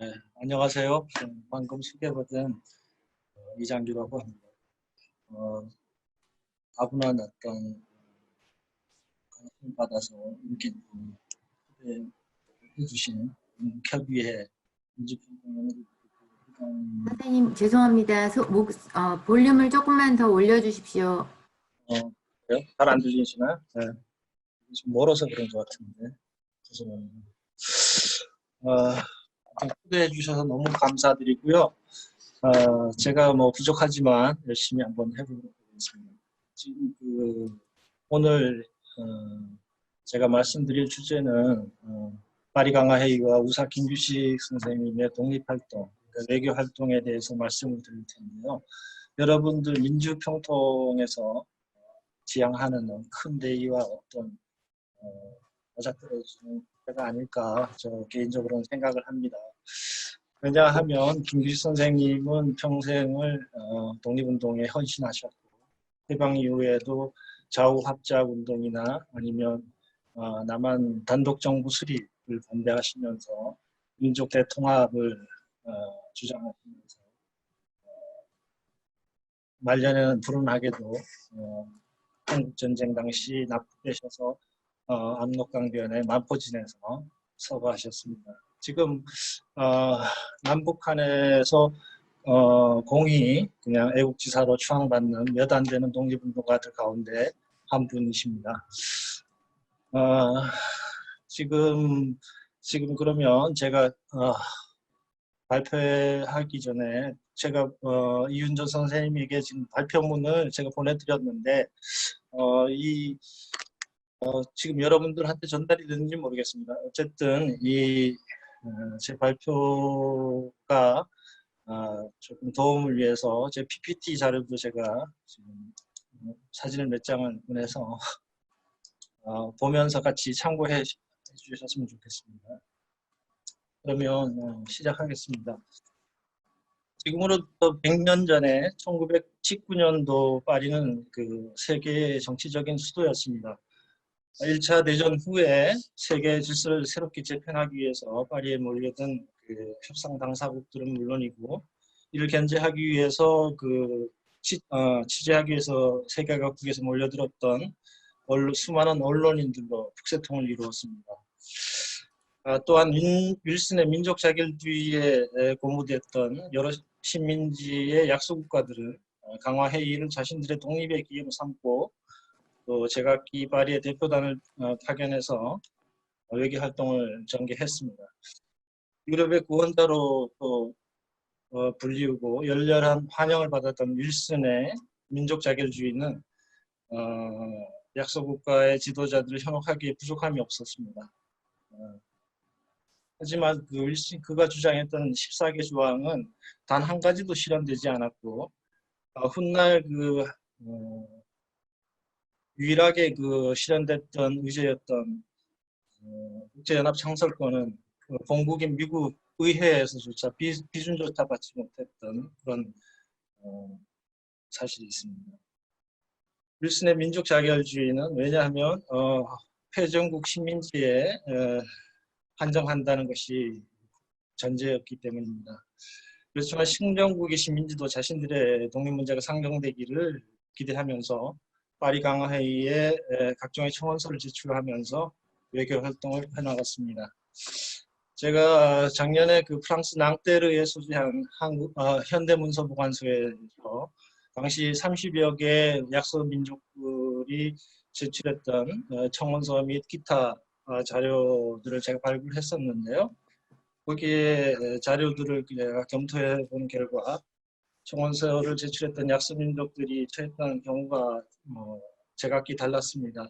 네, 안녕하세요. 방금 소개받은 이장규라고 합니다. 다분한 어떤 관심 받아서 이렇게 해주신 켜비의 민주평통을 선생님 죄송합니다. 볼륨을 조금만 더 올려주십시오. 잘 안 들리시나요? 네. 좀 멀어서 그런 것 같은데 죄송합니다. 초대해 주셔서 너무 감사드리고요. 제가 뭐 부족하지만 열심히 한번 해보도록 하겠습니다. 지금 오늘 제가 말씀드릴 주제는 파리 강화 회의와 우사 김규식 선생님의 독립활동, 그러니까 외교 활동에 대해서 말씀을 드릴 텐데요. 여러분들 민주평통에서 지향하는 큰 대의와 어떤 맞아떨어지는 때가 아닐까 저 개인적으로는 생각을 합니다. 왜냐하면 김규식 선생님은 평생을 독립운동에 헌신하셨고 해방 이후에도 좌우합작 운동이나 아니면 남한 단독정부 수립을 반대하시면서 민족 대통합을 주장하시면서 말년에는 불운하게도 한국전쟁 당시 납북되셔서 압록강변의 만포진에서 서거하셨습니다. 지금 남북한에서 공이 그냥 애국지사로 추앙받는 몇 안 되는 독립운동가들 가운데 한 분이십니다. 지금 그러면 제가 발표하기 전에 제가 이윤정 선생님에게 지금 발표문을 제가 보내드렸는데 지금 여러분들한테 전달이 됐는지 모르겠습니다. 어쨌든 제 발표가 조금 도움을 위해서 제 PPT 자료도 제가 지금 사진을 몇 장을 보내서 보면서 같이 참고해 주셨으면 좋겠습니다. 그러면 시작하겠습니다. 지금으로부터 100년 전에 1919년도 파리는 그 세계의 정치적인 수도였습니다. 1차 대전 후에 세계 질서를 새롭게 재편하기 위해서 파리에 몰려든 그 협상 당사국들은 물론이고 이를 견제하기 위해서 취재하기 위해서 세계 각국에서 몰려들었던 수많은 언론인들로 북새통을 이루었습니다. 또한 윌슨의 민족 자결주의에 고무됐던 여러 식민지의 약소국가들은 강화 회의를 자신들의 독립의 기회로 삼고 또 제각기 파리의 대표단을 파견해서 외교 활동을 전개했습니다. 유럽의 구원자로 또 불리우고 열렬한 환영을 받았던 윌슨의 민족 자결주의는 약소국가의 지도자들을 현혹하기에 부족함이 없었습니다. 하지만 그가 주장했던 14개 조항은 단 한 가지도 실현되지 않았고 훗날 유일하게 실현됐던 의제였던 국제연합 창설권은 본국인 미국 의회에서조차 비준조차 받지 못했던 그런 사실이 있습니다. 윌슨의 민족 자결주의는 왜냐하면 패전국 식민지에 한정한다는 것이 전제였기 때문입니다. 그렇지만 신정국의 식민지도 자신들의 독립 문제가 상정되기를 기대하면서 파리 강화 회의에 각종의 청원서를 제출하면서 외교 활동을 해나갔습니다. 제가 작년에 프랑스 낭테르에 소재한 현대문서보관소에서 당시 30여 개 약소 민족들이 제출했던 청원서 및 기타 자료들을 제가 발굴했었는데요. 거기에 자료들을 검토해 본 결과 청원서를 제출했던 약소민족들이 처했던 경우가 제각기 달랐습니다.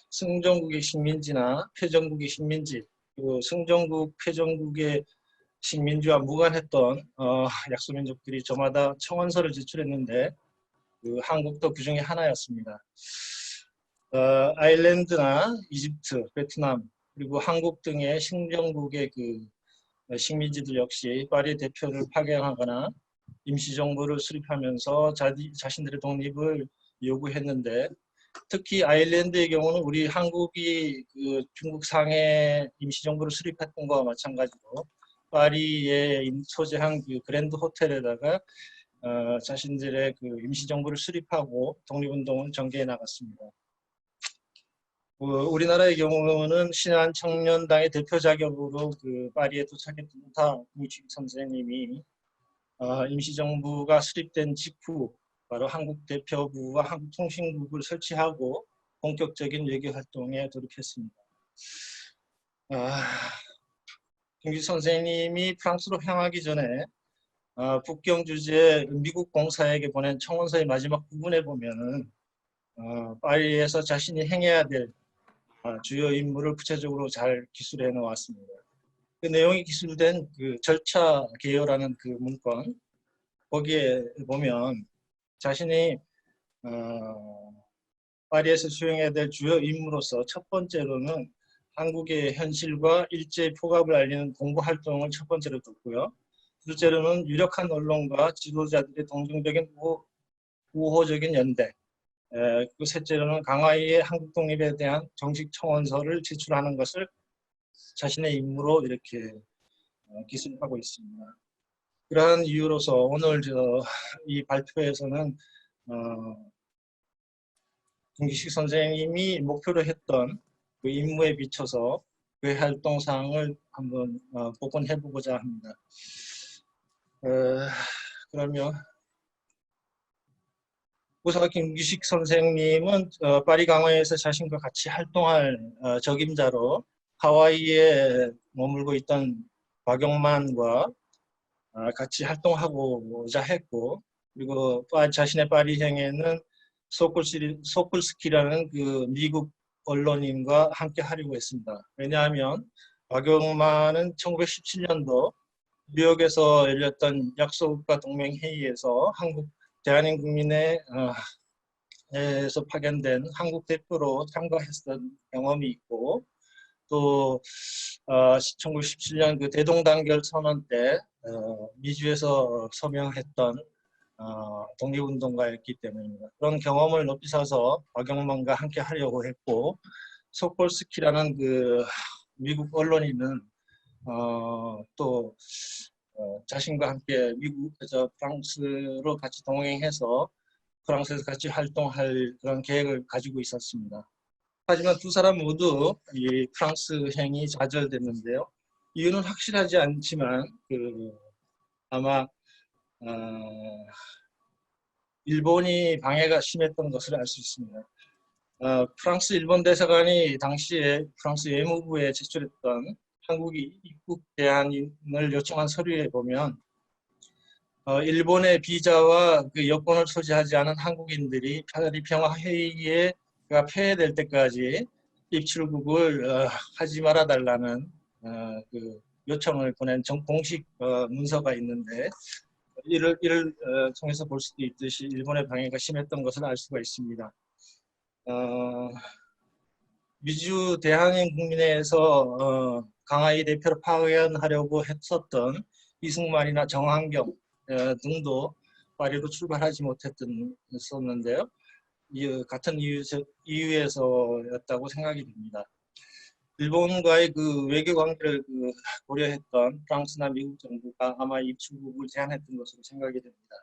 승전국의 식민지나 패전국의 식민지, 그리고 승전국, 패전국의 식민지와 무관했던 약소민족들이 저마다 청원서를 제출했는데 한국도 그 중에 하나였습니다. 아일랜드나 이집트, 베트남, 그리고 한국 등의 신정국의 식민지들 역시 파리 대표를 파견하거나 임시정부를 수립하면서 자신들의 독립을 요구했는데 특히 아일랜드의 경우는 우리 한국이 중국 상해 임시정부를 수립했던 것과 마찬가지로 파리에 소재한 그 그랜드 호텔에다가 자신들의 그 임시정부를 수립하고 독립운동을 전개해 나갔습니다. 우리나라의 경우는 신한청년당의 대표 자격으로 그 파리에 도착했던 김기식 선생님이 임시정부가 수립된 직후 바로 한국 대표부와 한국통신국을 설치하고 본격적인 외교 활동에 돌입했습니다. 김기식 선생님이 프랑스로 향하기 전에 북경 주재 미국 공사에게 보낸 청원서의 마지막 부분에 보면은 파리에서 자신이 행해야 될 주요 임무를 구체적으로 잘 기술해 놓았습니다. 그 내용이 기술된 그 절차 개요라는 그 문건, 거기에 보면 자신이 파리에서 수행해야 될 주요 임무로서 첫 번째로는 한국의 현실과 일제의 포갑을 알리는 공부 활동을 첫 번째로 뒀고요. 둘째로는 유력한 언론과 지도자들의 동정적인 우호적인 연대, 그 셋째로는 강화이의 한국 독립에 대한 정식 청원서를 제출하는 것을 자신의 임무로 이렇게 기술하고 있습니다. 그러한 이유로서 오늘 이 발표에서는 김기식 선생님이 목표로 했던 그 임무에 비춰서 그 활동 사항을 한번 복원해보고자 합니다. 그러면 우선 김기식 선생님은 파리 강화에서 자신과 같이 활동할 적임자로 하와이에 머물고 있던 박용만과 같이 활동하고자 했고, 그리고 자신의 파리행에는 소쿨스키라는 그 미국 언론인과 함께 하려고 했습니다. 왜냐하면 박용만은 1917년도 뉴욕에서 열렸던 약소국가 동맹회의에서 대한민국민회에서 파견된 한국 대표로 참가했던 경험이 있고, 또 1917년 그 대동단결 선언 때 미주에서 서명했던 독립운동가였기 때문입니다. 그런 경험을 높이 사서 박용만과 함께 하려고 했고, 소콜스키라는 그 미국 언론인은 또 자신과 함께 프랑스로 같이 동행해서 프랑스에서 같이 활동할 그런 계획을 가지고 있었습니다. 하지만 두 사람 모두 이 프랑스행이 좌절됐는데요. 이유는 확실하지 않지만 아마 일본이 방해가 심했던 것을 알 수 있습니다. 프랑스 일본 대사관이 당시에 프랑스 외무부에 제출했던 한국이 입국 대안을 요청한 서류에 보면 일본의 비자와 그 여권을 소지하지 않은 한국인들이 파리 평화 회의에 폐회될 때까지 입출국을 하지 말아 달라는 그 요청을 보낸 공식 문서가 있는데, 이를 통해서 볼 수도 있듯이 일본의 방해가 심했던 것을 알 수가 있습니다. 미주 대한민국민회에서 강하이 대표로 파견하려고 했었던 이승만이나 정한경 등도 파리로 출발하지 못했었는데요. 같은 이유에서였다고 생각이 됩니다. 일본과의 그 외교 관계를 고려했던 프랑스나 미국 정부가 아마 입출국을 제한했던 것으로 생각이 됩니다.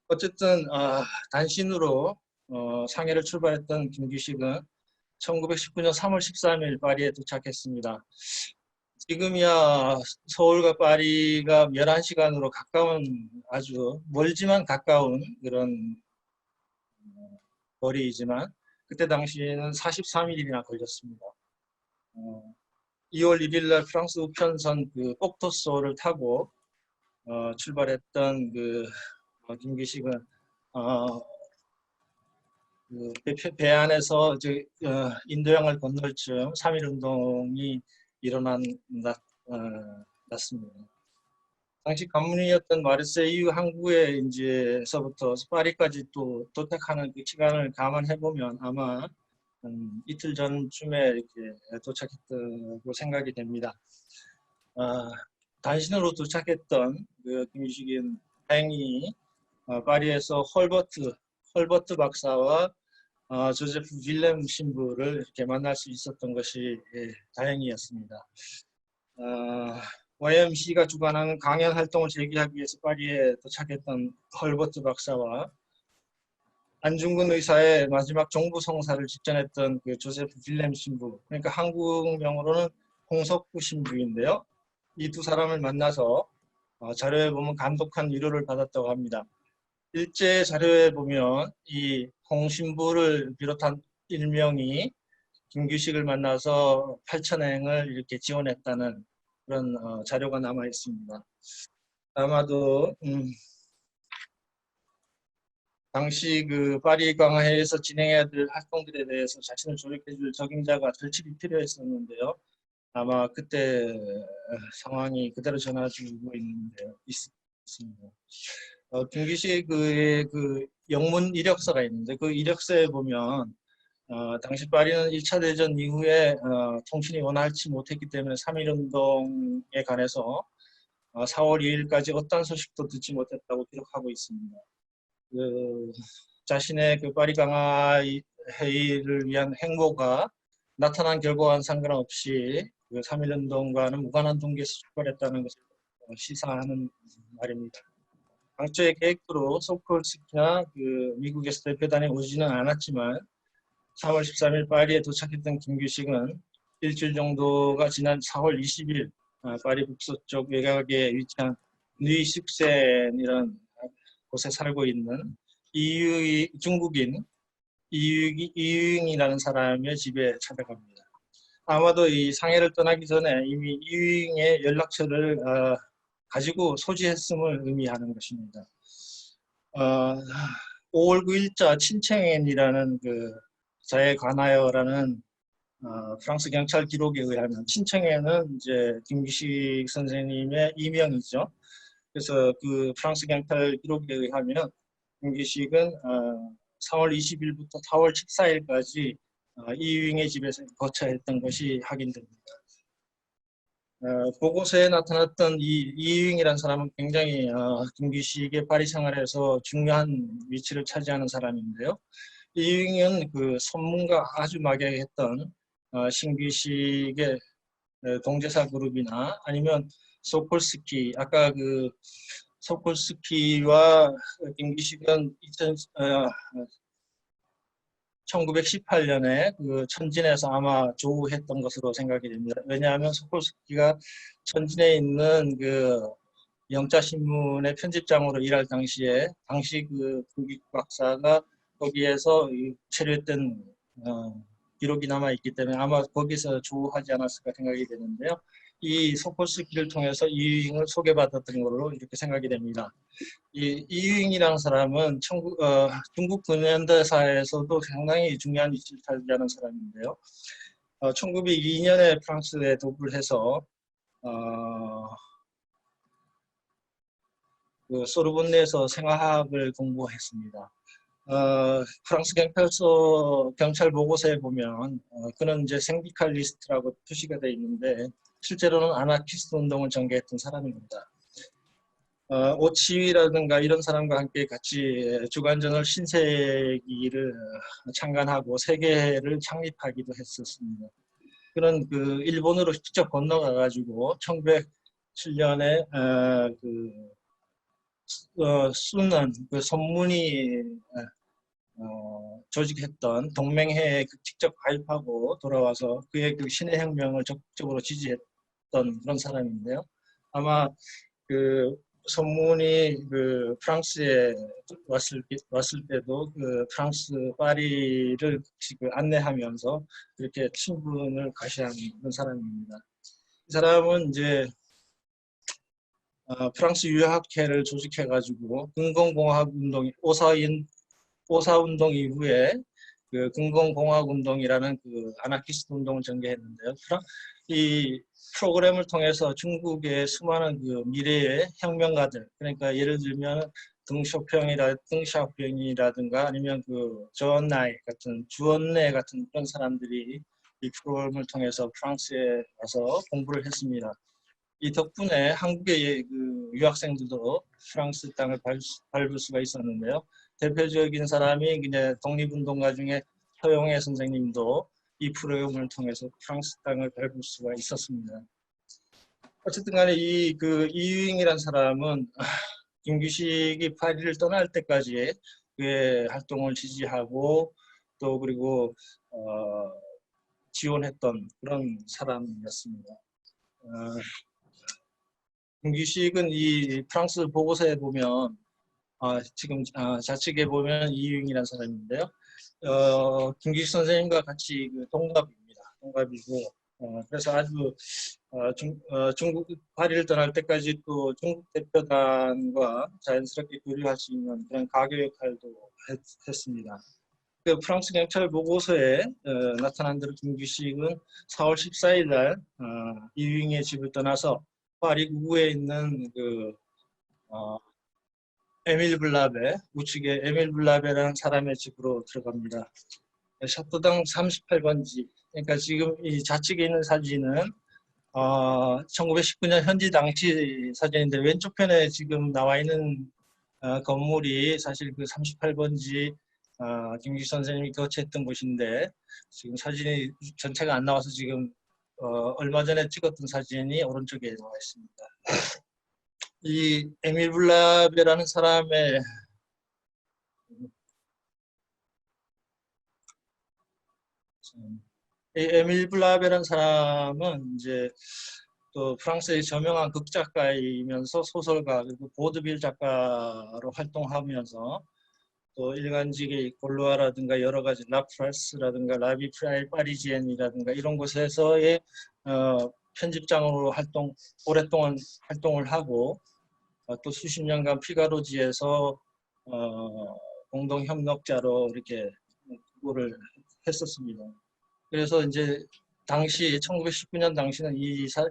어쨌든 단신으로 상해를 출발했던 김기식은 1919년 3월 13일 파리에 도착했습니다. 지금이야 서울과 파리가 11시간으로 가까운, 아주 멀지만 가까운 그런 거리이지만 그때 당시에는 43일이나 걸렸습니다. 2월 1일 날 프랑스 우편선 그 꼭토소를 타고 출발했던 김기식은 배 안에서 인도양을 건널 즈음 3.1운동이 일어났습니다. 당시 관문이었던 마르세유 항구에서부터 파리까지 또 도착하는 그 시간을 감안해 보면 아마 이틀 전쯤에 이렇게 도착했다고 생각이 됩니다. 단신으로 도착했던 김기식은 다행히 파리에서 헐버트 박사와 조제프 빌렘 신부를 이렇게 만날 수 있었던 것이 다행이었습니다. YMCA가 주관하는 강연 활동을 재개하기 위해서 파리에 도착했던 헐버트 박사와 안중근 의사의 마지막 정부 성사를 집전했던 그 조세프 빌렘 신부, 그러니까 한국명으로는 홍석구 신부인데요. 이 두 사람을 만나서 자료에 보면 감독한 위로를 받았다고 합니다. 일제 자료에 보면 이 홍 신부를 비롯한 일명이 김규식을 만나서 8천행을 이렇게 지원했다는 그런 자료가 남아 있습니다. 아마도 당시 그 파리 강화회에서 진행해야 될 활동들에 대해서 자신을 조력해줄 적임자가 절실히 필요했었는데요. 아마 그때 상황이 그대로 전해지고 있습니다. 김기식의 그 영문 이력서가 있는데 그 이력서에 보면 당시 파리는 1차 대전 이후에 통신이 원활치 못했기 때문에 3.1운동에 관해서 4월 2일까지 어떤 소식도 듣지 못했다고 기록하고 있습니다. 그 자신의 그 파리 강화 회의를 위한 행보가 나타난 결과와는 상관없이 그 3.1운동과는 무관한 동기에서 출발했다는 것을 시사하는 말입니다. 당초의 계획대로 소콜스키나 그 미국에서 대표단에 오지는 않았지만 3월 13일 파리에 도착했던 김규식은 일주일 정도가 지난 4월 20일 파리 북서쪽 외곽에 위치한 누이식센이라는 곳에 살고 있는 중국인 이유잉이라는 사람의 집에 찾아갑니다. 아마도 이 상해를 떠나기 전에 이미 이유잉의 연락처를 가지고 소지했음을 의미하는 것입니다. 5월 9일자 친청엔이라는 그 자에 관하여라는 프랑스 경찰 기록에 의하면 친청엔은 이제 김기식 선생님의 이명이죠. 그래서 그 프랑스 경찰 기록에 의하면 김기식은 3월 20일부터 4월 14일까지 이유잉의 집에서 거처했던 것이 확인됩니다. 보고서에 나타났던 이 이유잉이라는 사람은 굉장히 김기식의 파리 생활에서 중요한 위치를 차지하는 사람인데요. 이유잉은 그 선문과 아주 막연했던 신기식의 동제사 그룹이나 아니면 소콜스키, 아까 그 소콜스키와 김기식은 1918년에 그 천진에서 아마 조우했던 것으로 생각이 됩니다. 왜냐하면 소콜스키가 천진에 있는 그 영자신문의 편집장으로 일할 당시에 당시 그 국익 박사가 거기에서 체류했던 기록이 남아 있기 때문에 아마 거기서 조우하지 않았을까 생각이 되는데요. 이 소콜스키를 통해서 이유잉을 소개받았던 걸로 이렇게 생각이 됩니다. 이 이유잉이라는 사람은 중국 근현대사에서도 상당히 중요한 위치를 차지하는 사람인데요. 1902년에 프랑스에 도입을 해서 그 소르본네에서 생화학을 공부했습니다. 프랑스 경찰 보고서에 보면 그는 이제 생디칼리스트라고 표시가 되어 있는데 실제로는 아나키스트 운동을 전개했던 사람입니다. 오치위라든가 이런 사람과 함께 같이 주간저널 신세기를 창간하고 세계를 창립하기도 했었습니다. 그는 그 일본으로 직접 건너가 가지고 1907년에 수는 그 선문이 조직했던 동맹회에 직접 가입하고 돌아와서 그의 그 신의 혁명을 적극적으로 지지했던 그런 사람인데요. 아마 그 선문이 그 프랑스에 왔을 때도 그 프랑스 파리를 그 안내하면서 그렇게 친분을 가시하는 그런 사람입니다. 이 사람은 이제 프랑스 유학회를 조직해가지고 근공공학운동 오사운동 이후에 그 근공공학운동이라는 그 아나키스트 운동을 전개했는데요. 이 프로그램을 통해서 중국의 수많은 그 미래의 혁명가들, 그러니까 예를 들면 덩샤오병이라든가 아니면 그 주원내 같은 그런 사람들이 이 프로그램을 통해서 프랑스에 와서 공부를 했습니다. 이 덕분에 한국의 그 유학생들도 프랑스 땅을 밟을 수가 있었는데요. 대표적인 사람이 이제 독립운동가 중에 서영애 선생님도 이 프로그램을 통해서 프랑스 땅을 밟을 수가 있었습니다. 어쨌든 간에 이유잉이라는 사람은 김규식이 파리를 떠날 때까지 그의 활동을 지지하고 또 그리고 지원했던 그런 사람이었습니다. 김규식은 이 프랑스 보고서에 보면 지금 좌측에 보면 이유잉이라는 사람인데요. 김규식 선생님과 같이 그 동갑입니다. 동갑이고 그래서 아주 중국 파리를 떠날 때까지 또 중국 대표단과 자연스럽게 교류할 수 있는 그런 가교 역할도 했습니다. 그 프랑스 경찰 보고서에 나타난 대로 김규식은 4월 14일 날 이유잉의 집을 떠나서 파리 구구에 있는 에밀 블라베, 우측에 에밀 블라베라는 사람의 집으로 들어갑니다. 샤프당 38번지. 그러니까 지금 이 좌측에 있는 사진은 1919년 현지 당시 사진인데 왼쪽 편에 지금 나와 있는 건물이 사실 그 38번지 김규식 선생님이 거처했던 곳인데 지금 사진이 전체가 안 나와서 지금 얼마 전에 찍었던 사진이 오른쪽에 나와 있습니다. 이 에밀 블라베라는 사람의 에밀 블라베라는 사람은 이제 또 프랑스의 저명한 극작가이면서 소설가 그리고 보드빌 작가로 활동하면서 또 일간지기 골루아라든가 여러 가지 라프레스라든가 라비 파리지엔이라든가 이런 곳에서의 편집장으로 오랫동안 활동을 하고 또 수십 년간 피가로지에서 공동 협력자로 이렇게 구고를 했었습니다. 그래서 이제 당시 1919년 당시는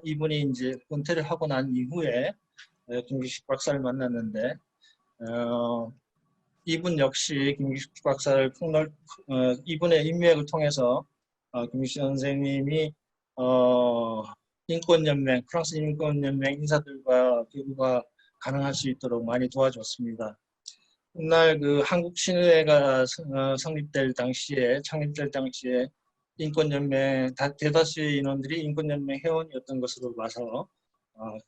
이분이 이제 은퇴를 하고 난 이후에 김규식 박사를 만났는데 이분 역시 김규식 박사를 이분의 인맥을 통해서 김규식 선생님이 인권연맹, 프랑스 인권연맹 인사들과 교류가 가능할 수 있도록 많이 도와줬습니다. 훗날 그 한국 신의회가 창립될 당시에 인권연맹 대다수의 인원들이 인권연맹 회원이었던 것으로 봐서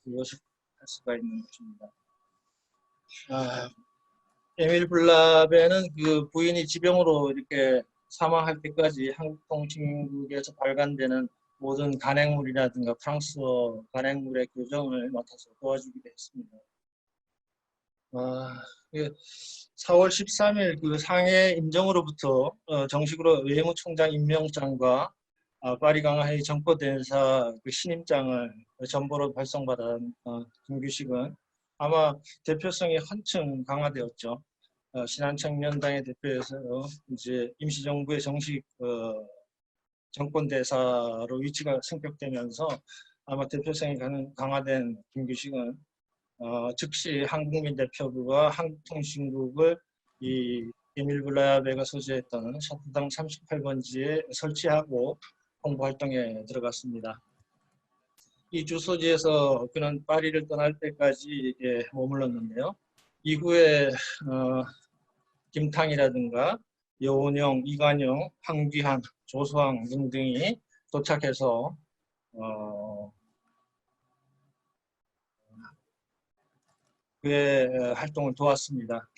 그것을 할 수가 있는 것입니다. 에밀 블라베는 그 부인이 지병으로 이렇게 사망할 때까지 한국통신국에서 발간되는 모든 간행물이라든가 프랑스어 간행물의 교정을 맡아서 도와주기도 했습니다. 4월 13일 그 상해 임정으로부터 정식으로 외무총장 임명장과 파리 강화회의 정포대사 그 신임장을 전보로 발송받은 김규식은 아마 대표성이 한층 강화되었죠. 신한청년당의 대표에서 이제 임시정부의 정식 정권대사로 위치가 승격되면서 아마 대표성이 강화된 김규식은 즉시 한국민 대표부가 한국통신국을 이 에밀 블라베가 소재했던 샤프당 38번지에 설치하고 홍보활동에 들어갔습니다. 이 주소지에서 그는 파리를 떠날 때까지 머물렀는데요. 이후에 김탕이라든가 여운형, 이관영, 황귀한, 조수왕 등등이 도착해서 그의 활동을 도왔습니다.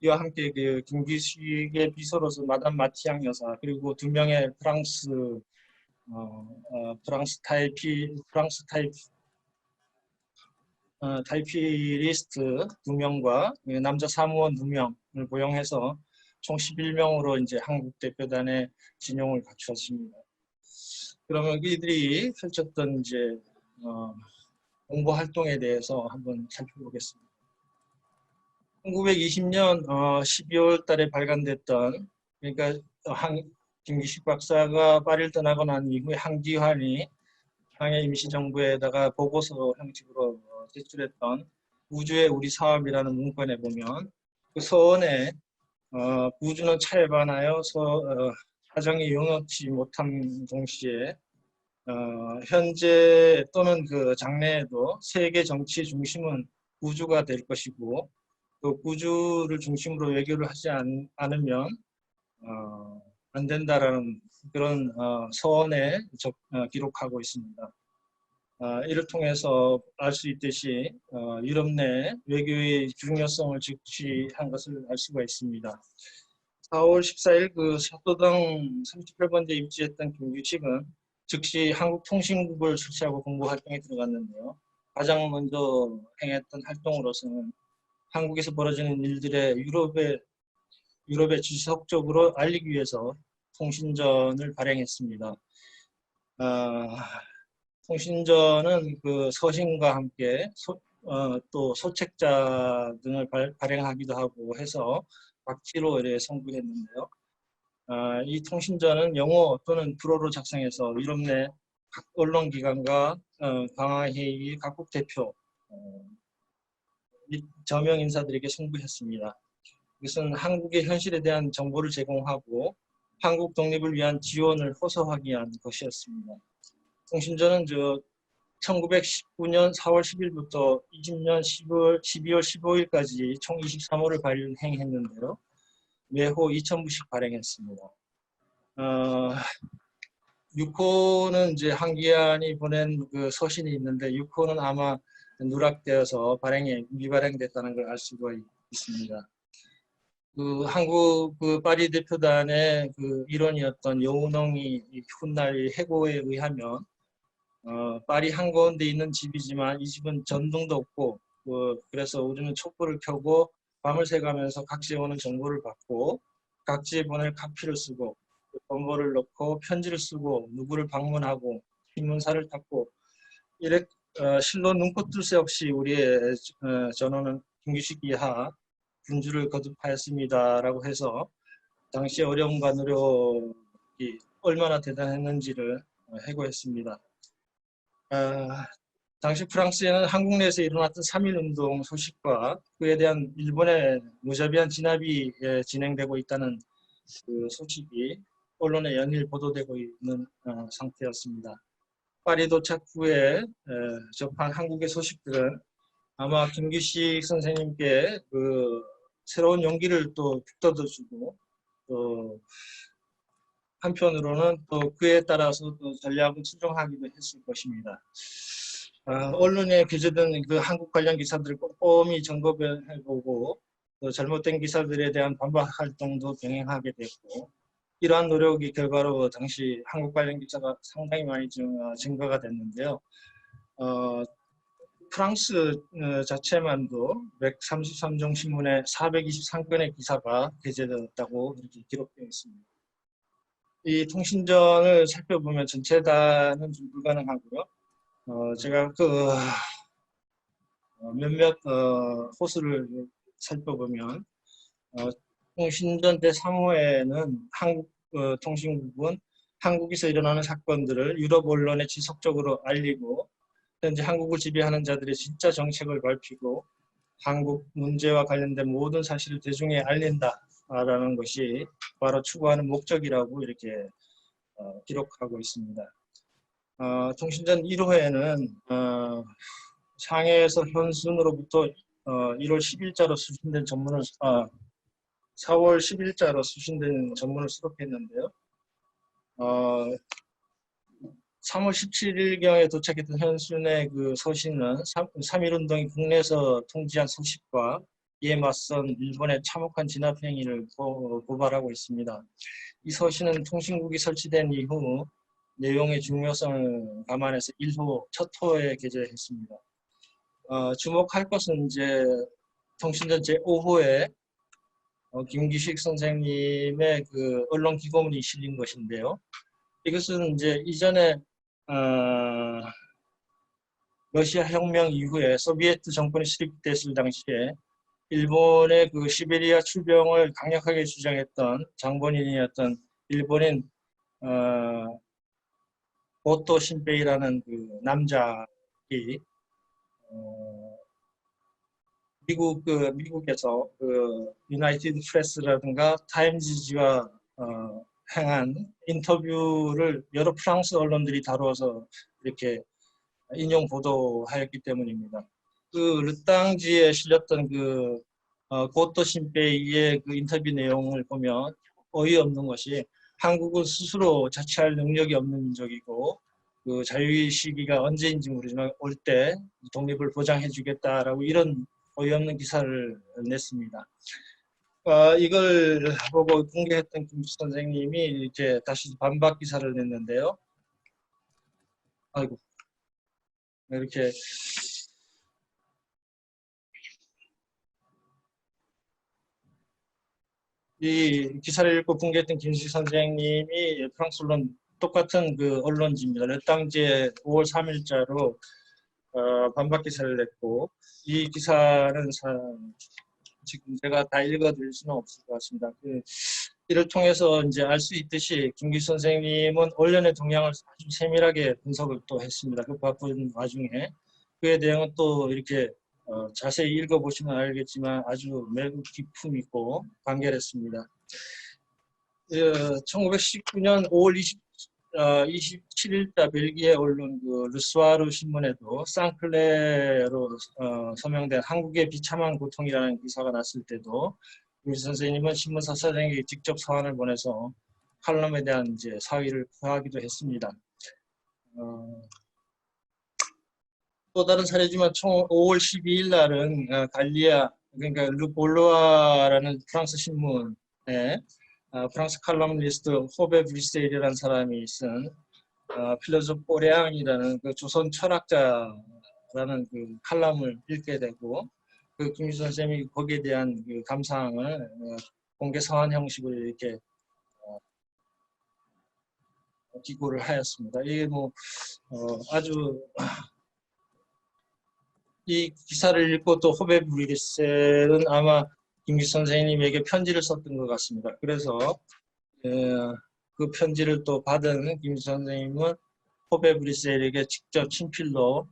이와 함께 그 김규식의 비서로서 마담 마티앙 여사 그리고 두 명의 프랑스 타이피리스트 2명과 남자 사무원 2명을 고용해서 총 11명으로 이제 한국 대표단의 진용을 갖추었습니다. 그러면 이들이 펼쳤던 이제 공보 활동에 대해서 한번 살펴보겠습니다. 1920년 12월 달에 발간됐던 그러니까 김규식 박사가 파리를 떠나고 난 이후에 한기환이 상해 임시정부에다가 보고서 형식으로 제출했던 우주의 우리 사업이라는 문건에 보면 그 서원에 우주는 차에 반하여 사정이 용역치 못한 동시에 현재 또는 그 장래에도 세계 정치 중심은 우주가 될 것이고 또 우주를 중심으로 외교를 하지 않으면 안 된다라는 그런 서원에 기록하고 있습니다. 이를 통해서 알 수 있듯이 유럽 내 외교의 중요성을 직시한 것을 알 수가 있습니다. 4월 14일 그 사도당 38번째 입지했던 김규식은 즉시 한국통신국을 설치하고 공보 활동에 들어갔는데요. 가장 먼저 행했던 활동으로서는 한국에서 벌어지는 일들에 유럽에 지속적으로 알리기 위해서 통신전을 발행했습니다. 통신전은 그 서신과 함께 또 소책자 등을 발행하기도 하고 해서 박지로 선구했는데요. 이 통신전은 영어 또는 불어로 작성해서 유럽 내 각 언론기관과 강화회의 각국 대표 및 저명 인사들에게 송부했습니다. 이것은 한국의 현실에 대한 정보를 제공하고 한국 독립을 위한 지원을 호소하기 위한 것이었습니다. 통신전은 1919년 4월 10일부터 20년 12월 15일까지 총 23호를 발행했는데요. 매호 2,000부씩 발행했습니다. 6호는 이제 한기안이 보낸 그 서신이 있는데 6호는 아마 누락되어서 미발행됐다는 걸 알 수가 있습니다. 그 한국 그 파리 대표단의 그 일원이었던 여운홍이 훗날 해고에 의하면 파리 한가운데 있는 집이지만 이 집은 전등도 없고 그래서 우리는 촛불을 켜고 밤을 새가면서 각지에 오는 정보를 받고 각지에 보낼 카피를 쓰고 번호를 넣고 편지를 쓰고 누구를 방문하고 신문사를 탔고 이래 실로 눈꽃 뜰 새 없이 우리의 전원은 김규식 이하 군주를 거듭하였습니다라고 해서 당시 어려움과 노력이 얼마나 대단했는지를 해고했습니다. 당시 프랑스에는 한국 내에서 일어났던 3.1운동 소식과 그에 대한 일본의 무자비한 진압이 진행되고 있다는 그 소식이 언론에 연일 보도되고 있는 상태였습니다. 파리 도착 후에 접한 한국의 소식들은 아마 김규식 선생님께 그 새로운 용기를 또 북돋아주고 또 한편으로는 또 그에 따라서 또 전략을 수정하기도 했을 것입니다. 언론에 게재된 그 한국 관련 기사들을 꼼꼼히 점검해보고 또 잘못된 기사들에 대한 반박 활동도 병행하게 됐고 이러한 노력의 결과로 당시 한국 관련 기사가 상당히 많이 증가가 됐는데요. 프랑스 자체만도 133종 신문에 423건의 기사가 게재되었다고 이렇게 기록되어 있습니다. 이 통신전을 살펴보면 전체다는 좀 불가능하고요. 제가 그 몇몇 호수를 살펴보면 통신전 제3호에는 한국 통신국은 한국에서 일어나는 사건들을 유럽 언론에 지속적으로 알리고 현재 한국을 지배하는 자들의 진짜 정책을 밝히고 한국 문제와 관련된 모든 사실을 대중에 알린다라는 것이 바로 추구하는 목적이라고 이렇게 기록하고 있습니다. 통신전 1호에는 상해에서 현순으로부터 1월 10일자로 수신된 전문을 4월 10일자로 수신된 전문을 수록했는데요. 3월 17일경에 도착했던 현순의 그 서신은 3.1운동이 국내에서 통지한 소식과 이에 맞선 일본의 참혹한 진압 행위를 고발하고 있습니다. 이 서신은 통신국이 설치된 이후 내용의 중요성을 감안해서 1호, 첫 호에 게재했습니다. 주목할 것은 이제 통신전 제5호에 김규식 선생님의 그 언론 기고문이 실린 것인데요. 이것은 이제 이전에 러시아 혁명 이후에 소비에트 정권이 수립됐을 당시에 일본의 그 시베리아 출병을 강력하게 주장했던 장본인이었던 일본인 고토 신페이라는 그 남자이 미국에서 그 유나이티드 프레스라든가 타임지지와 행한 인터뷰를 여러 프랑스 언론들이 다루어서 이렇게 인용 보도하였기 때문입니다. 그 르땅지에 실렸던 그 고토 신페이의 그 인터뷰 내용을 보면 어이없는 것이 한국은 스스로 자치할 능력이 없는 민족이고 그 자유의 시기가 언제인지 모르지만 올 때 독립을 보장해주겠다라고 이런 어이없는 기사를 냈습니다. 이걸 보고 공개했던 김 선생님이 이렇게 다시 반박 기사를 냈는데요. 아이고, 이렇게 이 기사를 읽고 공개했던 김수희 선생님이 프랑스 언론 똑같은 그 언론지입니다. 르땅지에 5월 3일자로 반박 기사를 냈고, 이 기사는 지금 제가 다 읽어드릴 수는 없을 것 같습니다. 이를 통해서 이제 알 수 있듯이 김규 선생님은 언론의 동향을 아주 세밀하게 분석을 또 했습니다. 그 바쁜 와중에 그의 내용은 또 이렇게 자세히 읽어보시면 알겠지만 아주 매우 기품 있고 간결했습니다. 1919년 5월 27일자 벨기에 언론 그 르수아르 신문에도 쌍클레로 서명된 한국의 비참한 고통이라는 기사가 났을 때도 김 선생님은 신문사 사장에게 직접 서한을 보내서 칼럼에 대한 이제 사의를 표하기도 했습니다. 또 다른 사례지만 총 5월 12일 날은 갈리아 그러니까 르볼로아라는 프랑스 신문에 프랑스 칼럼니스트 호베 브리세일이라는 사람이 쓴 필로소프 오레앙이라는 그 조선 철학자라는 그 칼럼을 읽게 되고 그 김유수 선생님이 거기에 대한 그 감상을 공개 서한 형식으로 이렇게 기고를 하였습니다. 이게 뭐 아주 이 기사를 읽고 또 호베 브리셀은 아마 김규 선생님에게 편지를 썼던 것 같습니다. 그래서 그 편지를 또 받은 김 선생님은 호베 브리셀에게 직접 친필로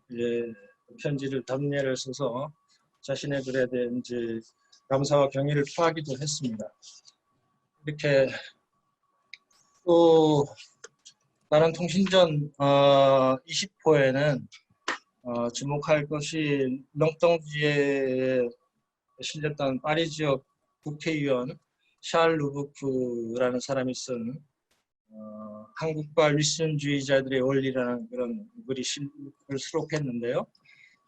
편지를 답례를 써서 자신의 글에 대한 이제 감사와 경의를 표하기도 했습니다. 이렇게 또 다른 통신전 20호에는 주목할 것이 렁덩지에 실렸던 파리 지역 국회의원 샤를 루브크라는 사람이 쓴 한국과 윌슨주의자들의 원리라는 그런 글을 수록했는데요.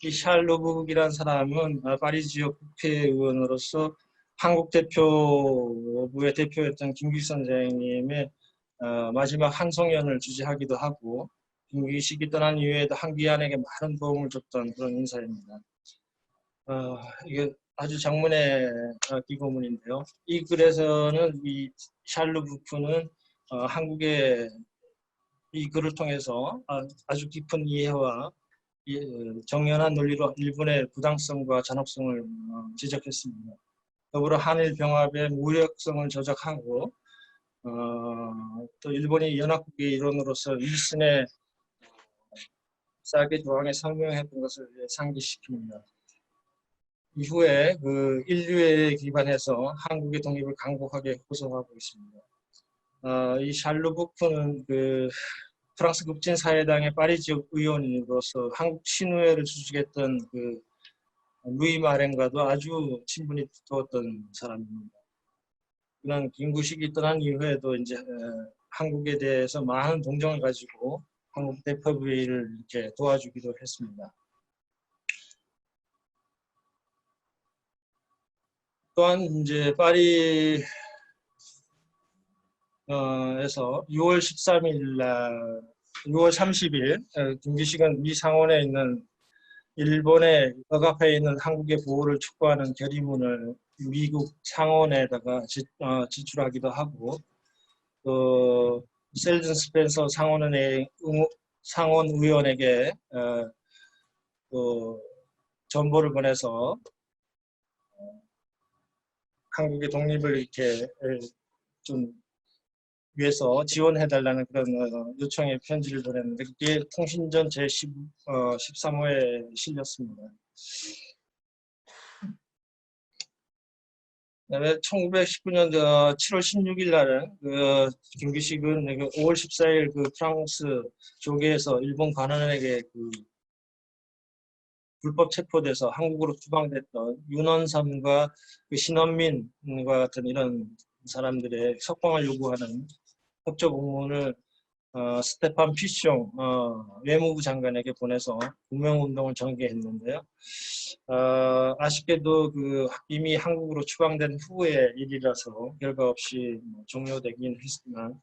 이 샤를 루브크라는 사람은 파리 지역 국회의원으로서 한국 대표부의 대표였던 김규 선생님의 마지막 한송연을 주재하기도 하고 김규 씨가 떠난 이후에도 한귀안에게 많은 도움을 줬던 그런 인사입니다. 이게 아주 장문의 기고문인데요. 이 글에서는 이 샬르 부프는 한국의 이 글을 통해서 아주 깊은 이해와 정연한 논리로 일본의 부당성과 잔혹성을 지적했습니다. 더불어 한일 병합의 무력성을 저작하고 또 일본이 연합국의 일원으로서 윌슨의 싸게 조항에 상명했던 것을 상기시킵니다. 이후에 그 인류에 기반해서 한국의 독립을 강곡하게 호소하고 있습니다. 이 샬르 부프는 그 프랑스 급진사회당의 파리 지역 의원으로서 한국 친우회를 주축했던 그 루이 마렌과도 아주 친분이 두터웠던 사람입니다. 그는 김구식이 떠난 이후에도 이제 한국에 대해서 많은 동정을 가지고 한국 대표부를 이렇게 도와주기도 했습니다. 또한 이제 파리 에서 6월 13일 날 6월 30일 김기식은 미 상원에 있는 일본의 억압해 있는 한국의 보호를 촉구하는 결의문을 미국 상원에다가 지출하기도 하고 또 셀든 스펜서 상원의원에게 또 전보를 보내서 한국의 독립을 이렇게 좀 위해서 지원해달라는 그런 요청의 편지를 보냈는데 그게 통신전 제13호에 실렸습니다. 그다음에 1919년 7월 16일 날은 그 김규식은 5월 14일 그 프랑스 조계에서 일본 관원에게 그 불법 체포돼서 한국으로 추방됐던 윤원삼과 그 신원민과 같은 이런 사람들의 석방을 요구하는 협조 공문을 스테판 피숑 외무부 장관에게 보내서 구명운동을 전개했는데요. 아쉽게도 이미 한국으로 추방된 후의 일이라서 결과 없이 종료되긴 했지만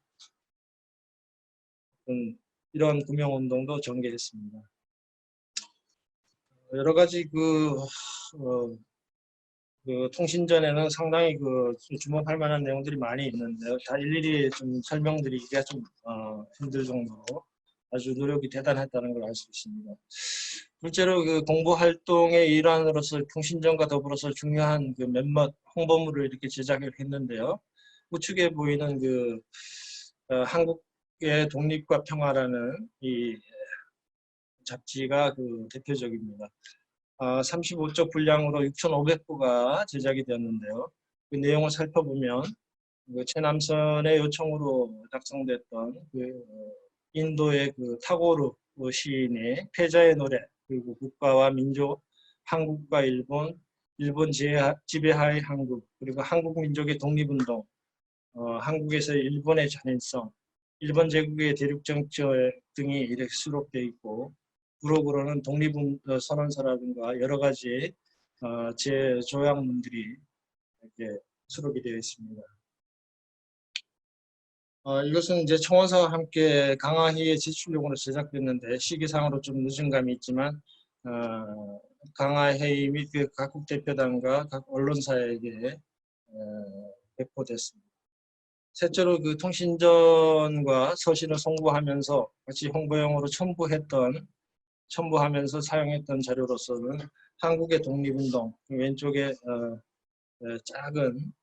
이런 구명운동도 전개했습니다. 여러 가지 통신전에는 상당히 주목할 만한 내용들이 많이 있는데요. 다 일일이 좀 설명드리기가 좀 힘들 정도로 아주 노력이 대단했다는 걸 알 수 있습니다. 둘째로 공보 활동의 일환으로서 통신전과 더불어서 중요한 몇몇 홍보물을 이렇게 제작을 했는데요. 우측에 보이는 한국의 독립과 평화라는 이 잡지가 대표적입니다. 35쪽 분량으로 6,500부가 제작이 되었는데요. 그 내용을 살펴보면 최남선의 요청으로 작성됐던 인도의 타고르 시인의 패자의 노래, 그리고 국가와 민족, 한국과 일본, 일본 지배하의 한국, 그리고 한국 민족의 독립운동, 한국에서 일본의 잔인성, 일본 제국의 대륙정책 등이 이렇게 수록되어 있고, 부록으로는 독립선언서라든가 여러 가지 제조약문들이 이렇게 수록이 되어 있습니다. 이것은 이제 청원서와 함께 강화희의 제출용으로 제작됐는데 시기상으로 좀 늦은 감이 있지만 강화희 및 각국 대표단과 각 언론사에게 배포됐습니다. 셋째로 통신전과 서신을 송부하면서 같이 홍보용으로 첨부하면서 사용했던 자료로서는 한국의 독립운동, 왼쪽에 작은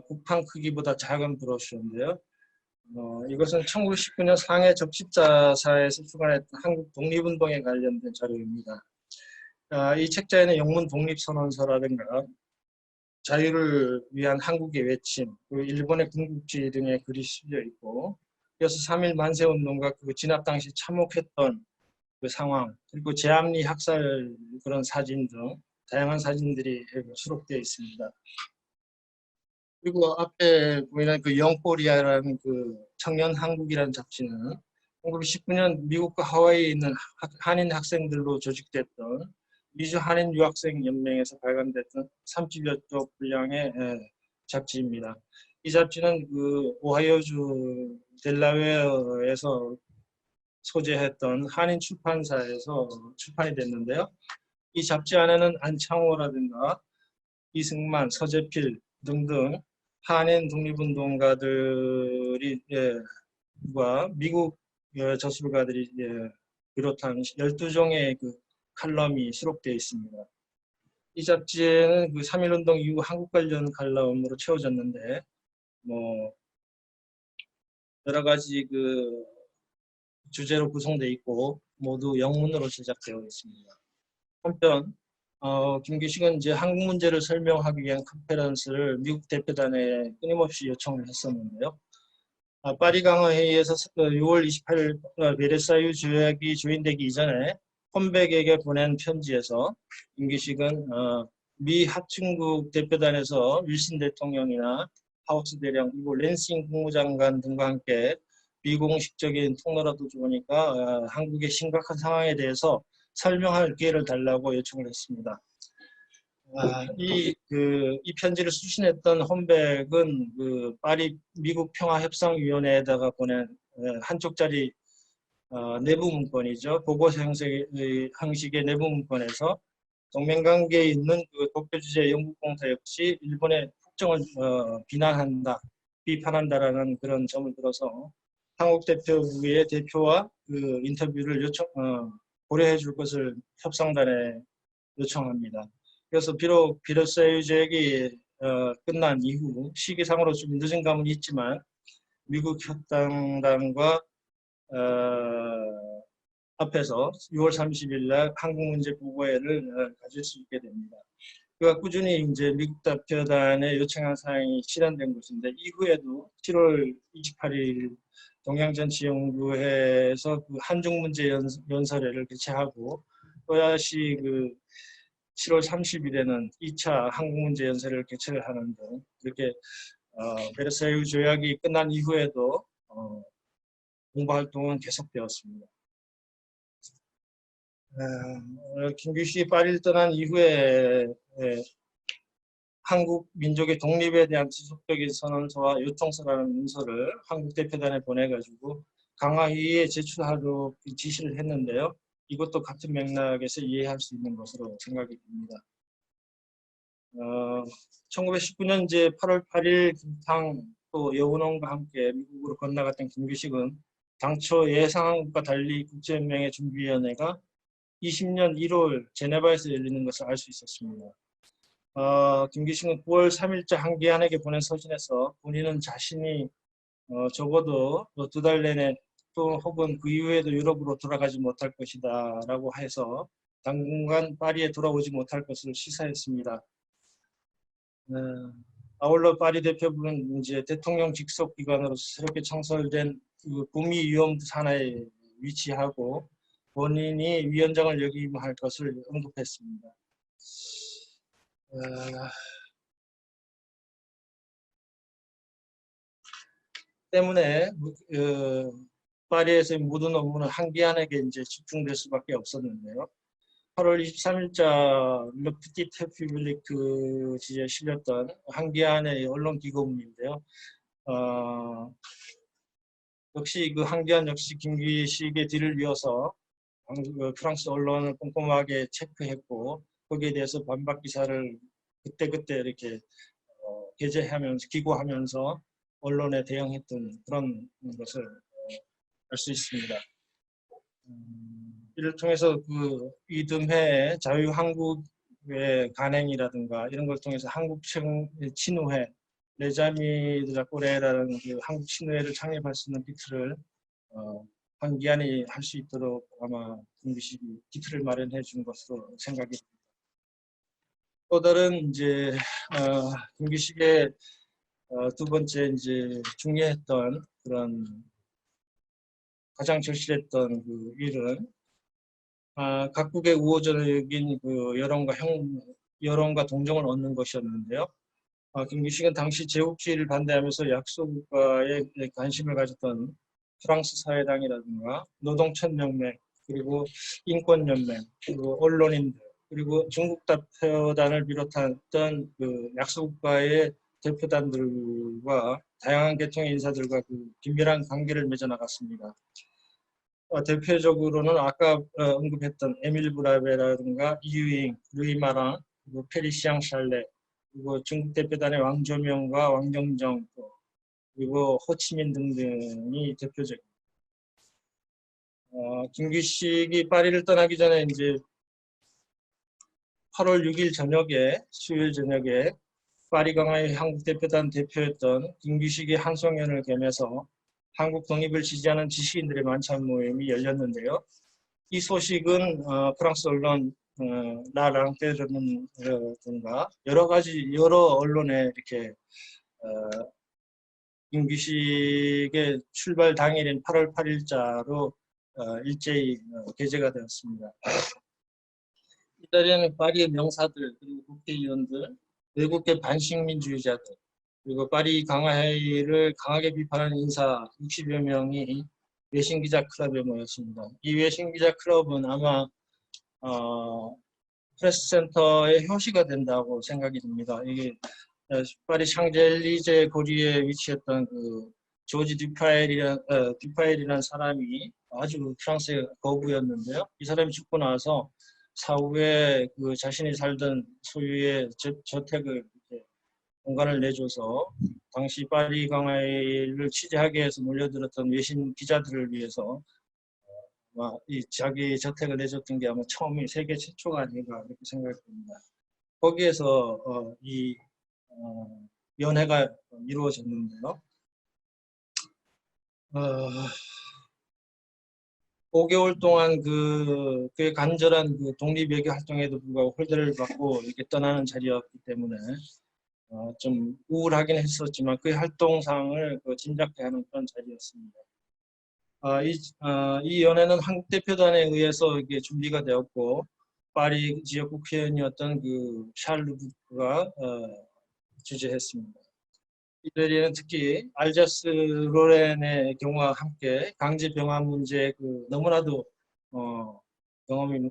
국판 크기보다 작은 브로셔인데요. 이것은 1919년 상해 적십자사에서 출간했던 한국 독립운동에 관련된 자료입니다. 이 책자에는 영문 독립선언서라든가 자유를 위한 한국의 외침, 일본의 군국주의 등의 글이 실려 있고, 이어서 3.1 만세운동과 진압 당시 참혹했던 상황, 그리고 제암리 학살 그런 사진 등 다양한 사진들이 수록되어 있습니다. 그리고 앞에 보이는 영코리아라는 청년 한국이라는 잡지는 1919년 미국과 하와이에 있는 한인 학생들로 조직됐던 미주 한인 유학생 연맹에서 발간됐던 30여 쪽 분량의 잡지입니다. 이 잡지는 오하이오주 델라웨어에서 소재했던 한인 출판사에서 출판이 됐는데요. 이 잡지 안에는 안창호라든가 이승만, 서재필 등등 한인 독립운동가들이 미국 저술가들이 비롯한 12종의 칼럼이 수록되어 있습니다. 이 잡지에는 3.1운동 이후 한국 관련 칼럼으로 채워졌는데 여러 가지 주제로 구성되어 있고 모두 영문으로 제작되어 있습니다. 한편 김기식은 이제 한국 문제를 설명하기 위한 컨퍼런스를 미국 대표단에 끊임없이 요청을 했었는데요. 파리 강화 회의에서 6월 28일 베르사유 조약이 조인되기 이전에 홈백에게 보낸 편지에서 김기식은 미 합중국 대표단에서 윌슨 대통령이나 하우스 대령 그리고 랜싱 국무장관 등과 함께 비공식적인 통로라도 좋으니까 한국의 심각한 상황에 대해서 설명할 기회를 달라고 요청을 했습니다. 이 편지를 수신했던 홈백은 파리 미국 평화협상위원회에다가 보낸 한쪽짜리 내부 문건이죠. 보고서 형식의 내부 문건에서 동맹관계에 있는 도쿄 주재 영국공사 역시 일본의 폭정을 비판한다라는 그런 점을 들어서 한국 대표부의 대표와 인터뷰를 고려해 줄 것을 협상단에 요청합니다. 그래서 비록 베르사유 조약이 끝난 이후 시기상으로 좀 늦은 감은 있지만 미국 협상단과 앞에서 6월 30일 날 한국 문제 보고회를 가질 수 있게 됩니다. 그가 꾸준히 이제 미국 대표단의 요청한 사항이 실현된 것인데 이후에도 7월 28일 동양전치연구회에서 한중 문제 연설회를 개최하고 또다시 7월 30일에는 2차 한국 문제 연설회를 개최를 하는 등 이렇게 베르사유 조약이 끝난 이후에도 공부 활동은 계속되었습니다. 김규식이 파리를 떠난 이후에 한국 민족의 독립에 대한 지속적인 선언서와 요청서라는 문서를 한국 대표단에 보내가지고 강화회의에 제출하도록 지시를 했는데요. 이것도 같은 맥락에서 이해할 수 있는 것으로 생각이 됩니다. 1919년 이제 8월 8일 김탕 또 여운원과 함께 미국으로 건너갔던 김규식은 당초 예상한 것과 달리 국제연맹의 준비위원회가 20년 1월 제네바에서 열리는 것을 알 수 있었습니다. 김규식은 9월 3일자 한기안에게 보낸 서신에서 본인은 자신이 적어도 2달 내내 또 혹은 그 이후에도 유럽으로 돌아가지 못할 것이다 라고 해서 당분간 파리에 돌아오지 못할 것을 시사했습니다. 아울러 파리 대표부는 이제 대통령 직속 기관으로 새롭게 창설된 그 북미위원부 산하에 위치하고 본인이 위원장을 역임할 것을 언급했습니다. 때문에 파리에서의 모든 업무는 한기안에게 이제 집중될 수밖에 없었는데요. 8월 23일자 르프티테 퓨블리크 지에 실렸던 한기안의 언론 기고문인데요. 역시 그 한기안 역시 김규식의 뒤를 이어서 프랑스 언론을 꼼꼼하게 체크했고 거기에 대해서 반박 기사를 그때그때 이렇게 게재하면서 기고하면서 언론에 대응했던 그런 것을 알 수 있습니다. 이를 통해서 그 이듬해 자유한국의 간행이라든가 이런 걸 통해서 한국 친우회, 레자미 드라꼬레라는 그 한국 친우회를 창립할 수 있는 기틀을 한기안이 할 수 있도록 아마 김규식이 기틀을 마련해 준 것으로 생각이 됩니다. 또 다른 이제 김규식의 두 번째 이제 중요했던 그런 가장 절실했던 그 일은 각국의 우호적인 그 여론과 동정을 얻는 것이었는데요. 김규식은 당시 제국주의를 반대하면서 약소국가에 관심을 가졌던 프랑스 사회당이라든가 노동천연맹 그리고 인권연맹 그리고 언론인들 그리고 중국 대표단을 비롯했던 그 약소국가의 대표단들과 다양한 계통의 인사들과 그 긴밀한 관계를 맺어 나갔습니다. 대표적으로는 아까 언급했던 에밀 브라베라든가 이유잉, 루이 마랑, 그리고 페리시앙 샬레, 그리고 중국 대표단의 왕조명과 왕정정, 그리고 호치민 등등이 대표적입니다. 김규식이 파리를 떠나기 전에 이제 8월 6일 저녁에 수요일 저녁에 파리 강화의 한국 대표단 대표였던 김규식이 한송연을 겸해서 한국 독립을 지지하는 지식인들의 만찬 모임이 열렸는데요. 이 소식은 프랑스 언론 라랑페르든가 여러 언론에 이렇게 김규식의 출발 당일인 8월 8일자로 일제히 게재가 되었습니다. 이달에는 파리의 명사들 그리고 국회의원들, 외국계 반식민주의자들 그리고 파리 강화회의를 강하게 비판하는 인사 60여 명이 외신기자 클럽에 모였습니다. 이 외신기자 클럽은 아마 프레스센터의 효시가 된다고 생각이 듭니다. 이게 파리 샹젤리제 거리에 위치했던 그 조지 듀파엘이라는 사람이 아주 프랑스의 거부였는데요. 이 사람이 죽고 나서 사후에 그 자신이 살던 소유의 저택을 공간을 내줘서 당시 파리 강화회의를 취재하기 위해서 몰려들었던 외신 기자들을 위해서 이 자기 저택을 내줬던 게 아마 처음이 세계 최초가 아닌가 그렇게 생각됩니다. 거기에서 이 연회가 이루어졌는데요. 5개월 동안 그의 간절한 그 독립외교 활동에도 불구하고 홀대를 받고 이렇게 떠나는 자리였기 때문에 좀 우울하긴 했었지만 그의 활동상을 짐작케 하는 그런 자리였습니다. 이 연회는 한국 대표단에 의해서 이게 준비가 되었고 파리 지역 국회의원이었던 그 샤를루가 주재했습니다. 이들은 특히 알자스 로렌의 경우와 함께 강제 병합 문제 너무나도 경험이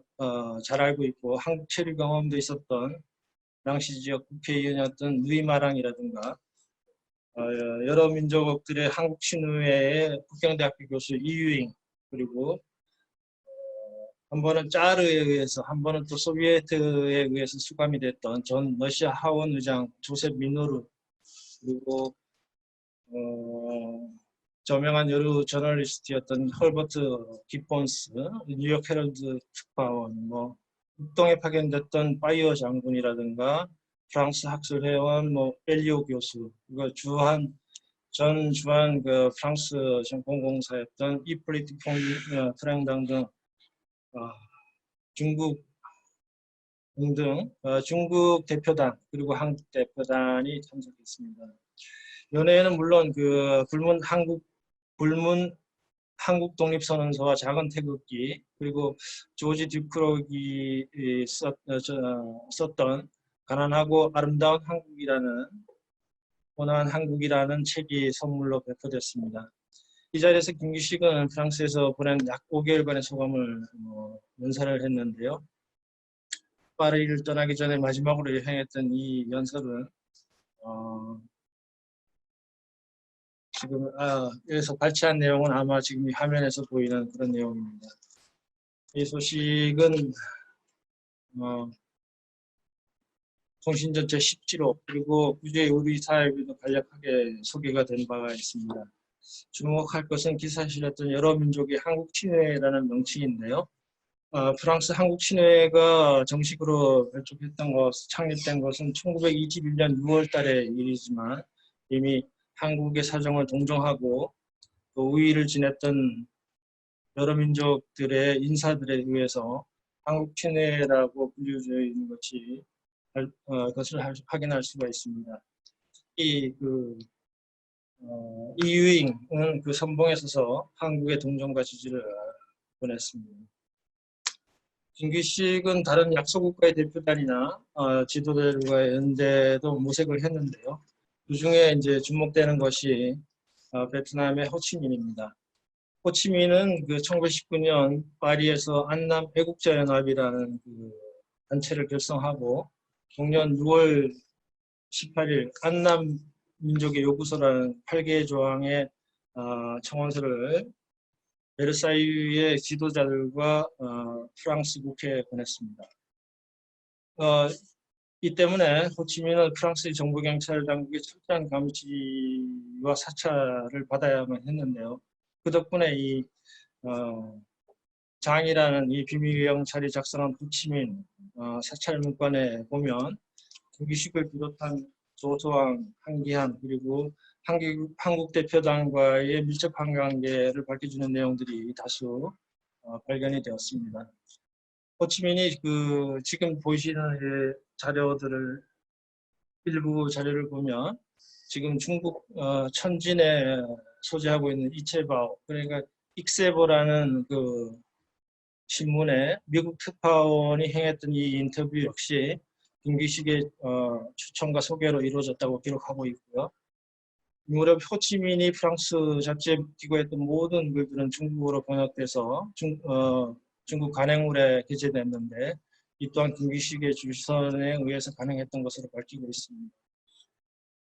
잘 알고 있고 한국 체류 경험도 있었던 당시 지역 국회의원이었던 누이마랑이라든가 여러 민족들의 한국 친우회의 북경대학교 교수 이유잉, 그리고 한 번은 짜르에 의해서, 한 번은 또 소비에트에 의해서 수감이 됐던 전 러시아 하원 의장 조셉 미노르, 그리고 저명한 여류 저널리스트였던 헐버트 기폰스, 뉴욕 헤럴드 특파원, 북동에 파견됐던 파이어 장군이라든가 프랑스 학술회원 엘리오 교수, 그리고 전 주한 프랑스 공공사였던 이폴리트 퐁 트랭당 등 중국 등등 중국 대표단 그리고 한국 대표단이 참석했습니다. 연회에는 물론 불문 한국 독립선언서와 작은 태극기, 그리고 조지 듀크록이 썼던 가난하고 아름다운 한국이라는 책이 선물로 배포됐습니다. 이 자리에서 김기식은 프랑스에서 보낸 약 5개월간의 소감을 연설을 했는데요. 파리를 떠나기 전에 마지막으로 여행했던 이 연설은 지금 여기서 발췌한 내용은 아마 지금 이 화면에서 보이는 그런 내용입니다. 이 소식은 통신 전체 10지로 그리고 구제 우리 사회에도 간략하게 소개가 된 바가 있습니다. 주목할 것은 기사에 실렸던 여러 민족의 한국 친회라는 명칭인데요. 프랑스 한국 친회가 정식으로 창립된 것은 1921년 6월 달의 일이지만 이미 한국의 사정을 동정하고 또 우위를 지냈던 여러 민족들의 인사들에 의해서 한국 친회라고 불려져 있는 것을 확인할 수가 있습니다. 이유잉은 그 선봉에 서서 한국의 동정과 지지를 보냈습니다. 김기식은 다른 약소국가의 대표단이나 지도자들과의 연대도 모색을 했는데요. 그 중에 이제 주목되는 것이 베트남의 호치민입니다. 호치민은 1919년 파리에서 안남 애국자연합이라는 단체를 결성하고 동년 6월 18일 안남 민족의 요구서라는 8개의 조항의 청원서를 베르사유의 지도자들과 프랑스 국회에 보냈습니다. 이 때문에 호치민은 프랑스의 정부경찰 당국의 철저한 감시와 사찰을 받아야만 했는데요. 그 덕분에 이 장이라는 이 비밀경찰이 작성한 호치민 사찰 문건에 보면 김기식을 비롯한 조소왕, 한기한, 그리고 한국 대표단과의 밀접한 관계를 밝혀주는 내용들이 다수 발견이 되었습니다. 호치민이 지금 보이시는 일부 자료를 보면 지금 중국 천진에 소재하고 있는 이체바오, 그러니까 익세보라는 신문에 미국 특파원이 행했던 이 인터뷰 역시 김기식의 추천과 소개로 이루어졌다고 기록하고 있고요. 무렵 호치민이 프랑스 잡지에 기고했던 모든 글들은 중국어로 번역돼서 중국 간행물에 게재됐는데 이 또한 김기식의 주선에 의해서 가능했던 것으로 밝히고 있습니다.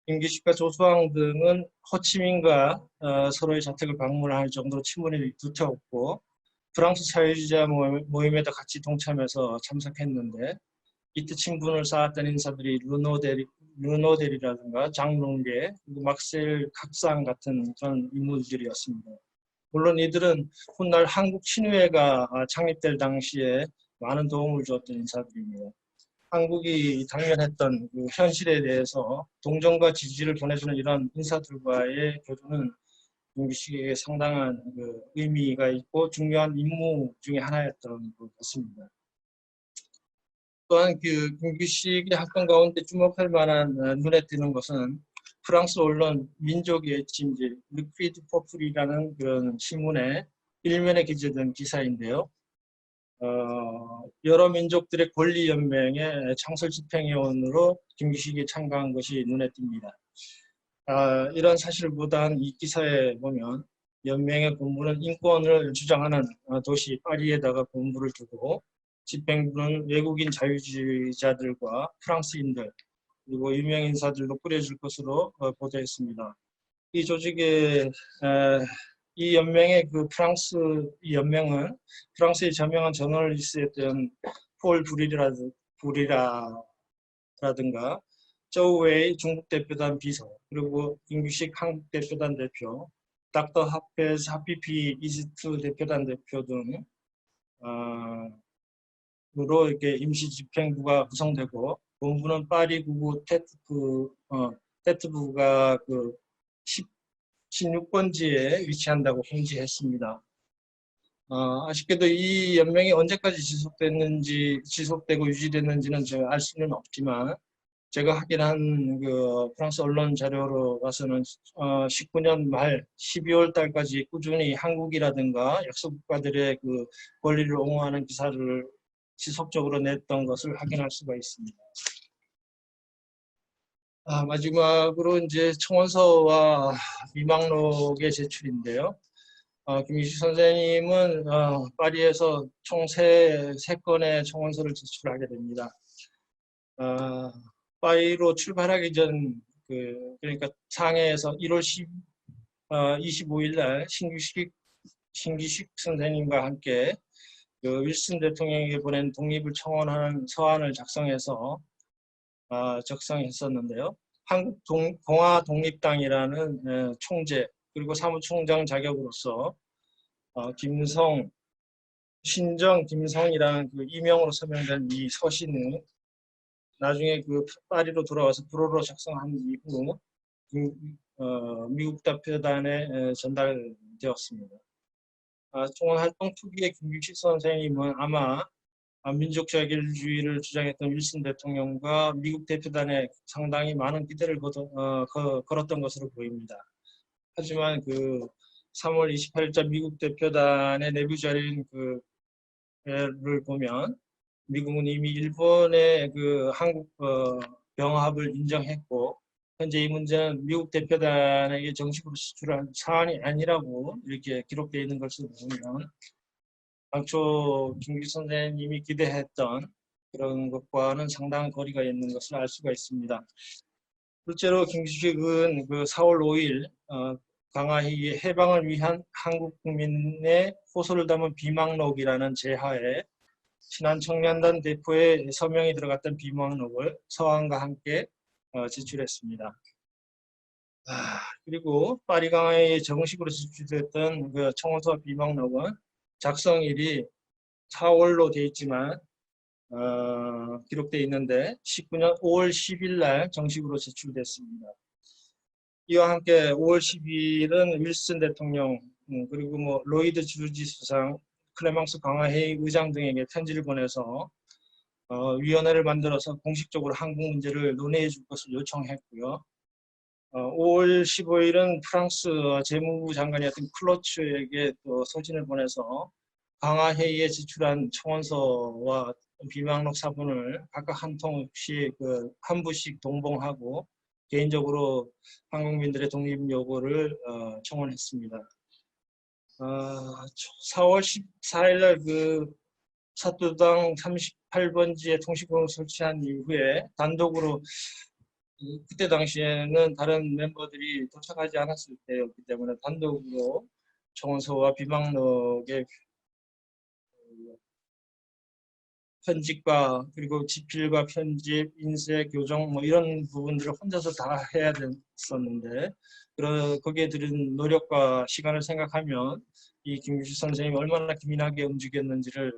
김기식과 조수왕 등은 호치민과 서로의 자택을 방문할 정도로 친분이 두터웠고 프랑스 사회주의자 모임에도 같이 동참해서 참석했는데 이때 친분을 쌓았던 인사들이 르노델이라든가 장롱계, 그리고 막셀 각상 같은 그런 인물들이었습니다. 물론 이들은 훗날 한국 친회가 창립될 당시에 많은 도움을 주었던 인사들입니다. 한국이 당면했던 현실에 대해서 동정과 지지를 보내주는 이런 인사들과의 교류는 김기식에게 상당한 의미가 있고 중요한 임무 중에 하나였던 것 같습니다. 또한 김기식의 학동 가운데 주목할 만한 눈에 띄는 것은 프랑스 언론 민족의 애칭지 리퀴드 퍼플이라는 그런 신문에 일면에 기재된 기사인데요. 여러 민족들의 권리연맹의 창설 집행위원으로 김기식이 참가한 것이 눈에 띕니다. 이런 사실을 보도한 이 기사에 보면 연맹의 본부는 인권을 주장하는 도시 파리에다가 본부를 두고 집행부는 외국인 자유주의자들과 프랑스인들 그리고 유명 인사들로 꾸려질 것으로 보도했습니다. 이 조직의 이 연맹의 이 연맹은 프랑스의 저명한 저널리스트였던 폴 부리라든가 저우웨이 중국 대표단 비서 그리고 김규식 한국 대표단 대표 닥터 하페스 하피피 이스트 대표단 대표 등으로 이렇게 임시 집행부가 구성되고 본부는 파리 구구 테트부가 16번지에 위치한다고 공지했습니다. 아쉽게도 이 연맹이 언제까지 지속되고 유지됐는지는 제가 알 수는 없지만 제가 확인한 프랑스 언론 자료로 봐서는 19년 말 12월 달까지 꾸준히 한국이라든가 약소국가들의 권리를 옹호하는 기사를 지속적으로 냈던 것을 확인할 수가 있습니다. 마지막으로 이제 청원서와 비망록의 제출인데요. 김유식 선생님은 파리에서 총 3건의 청원서를 제출하게 됩니다. 파리로 출발하기 전 그러니까 상해에서 1월 25일 날 신규식 선생님과 함께 윌슨 대통령에게 보낸 독립을 청원하는 서한을 작성해서 작성했었는데요. 한국 공화 독립당이라는 총재 그리고 사무총장 자격으로서 신정 김성이라는 이명으로 서명된 이 서신은 나중에 파리로 돌아와서 불어로 작성한 이후 미국 대표단에 전달되었습니다. 청원 활동 초기에 김규식 선생님은 아마 민족 자결주의를 주장했던 윌슨 대통령과 미국 대표단에 상당히 많은 기대를 걸었던 것으로 보입니다. 하지만 3월 28일자 미국 대표단의 내부 자료인 를 보면 미국은 이미 일본의 한국 병합을 인정했고 현재 이 문제는 미국 대표단에게 정식으로 제출한 사안이 아니라고 이렇게 기록되어 있는 것을 보면 당초 김규식 선생님이 기대했던 그런 것과는 상당한 거리가 있는 것을 알 수가 있습니다. 실제로 김규식은 4월 5일 강하희의 해방을 위한 한국 국민의 호소를 담은 비망록이라는 제하에 신한청년단 대표의 서명이 들어갔던 비망록을 서한과 함께 제출했습니다. 그리고 파리 강하희에 정식으로 제출됐던 청원서 비망록은 작성일이 4월로 되어 있지만 기록되어 있는데 19년 5월 10일 날 정식으로 제출됐습니다. 이와 함께 5월 10일은 윌슨 대통령 그리고 로이드 주지 수상, 클레망스 강하헤이 의장 등에게 편지를 보내서 위원회를 만들어서 공식적으로 한국 문제를 논의해 줄 것을 요청했고요. 5월 15일은 프랑스 재무부 장관이었던 클로츠에게 또 서신을 보내서 강하회의에 제출한 청원서와 비망록 사본을 각각 한 통씩 한 부씩 동봉하고 개인적으로 한국민들의 독립 요구를 청원했습니다. 4월 14일 날 사도당 38번지에 통신국을 설치한 이후에 단독으로 그때 당시에는 다른 멤버들이 도착하지 않았을 때였기 때문에 단독으로 청원서와 비망록의 편집과 그리고 집필과 편집, 인쇄, 교정 이런 부분들을 혼자서 다 해야 됐었는데 거기에 들인 노력과 시간을 생각하면 이 김규식 선생님이 얼마나 기민하게 움직였는지를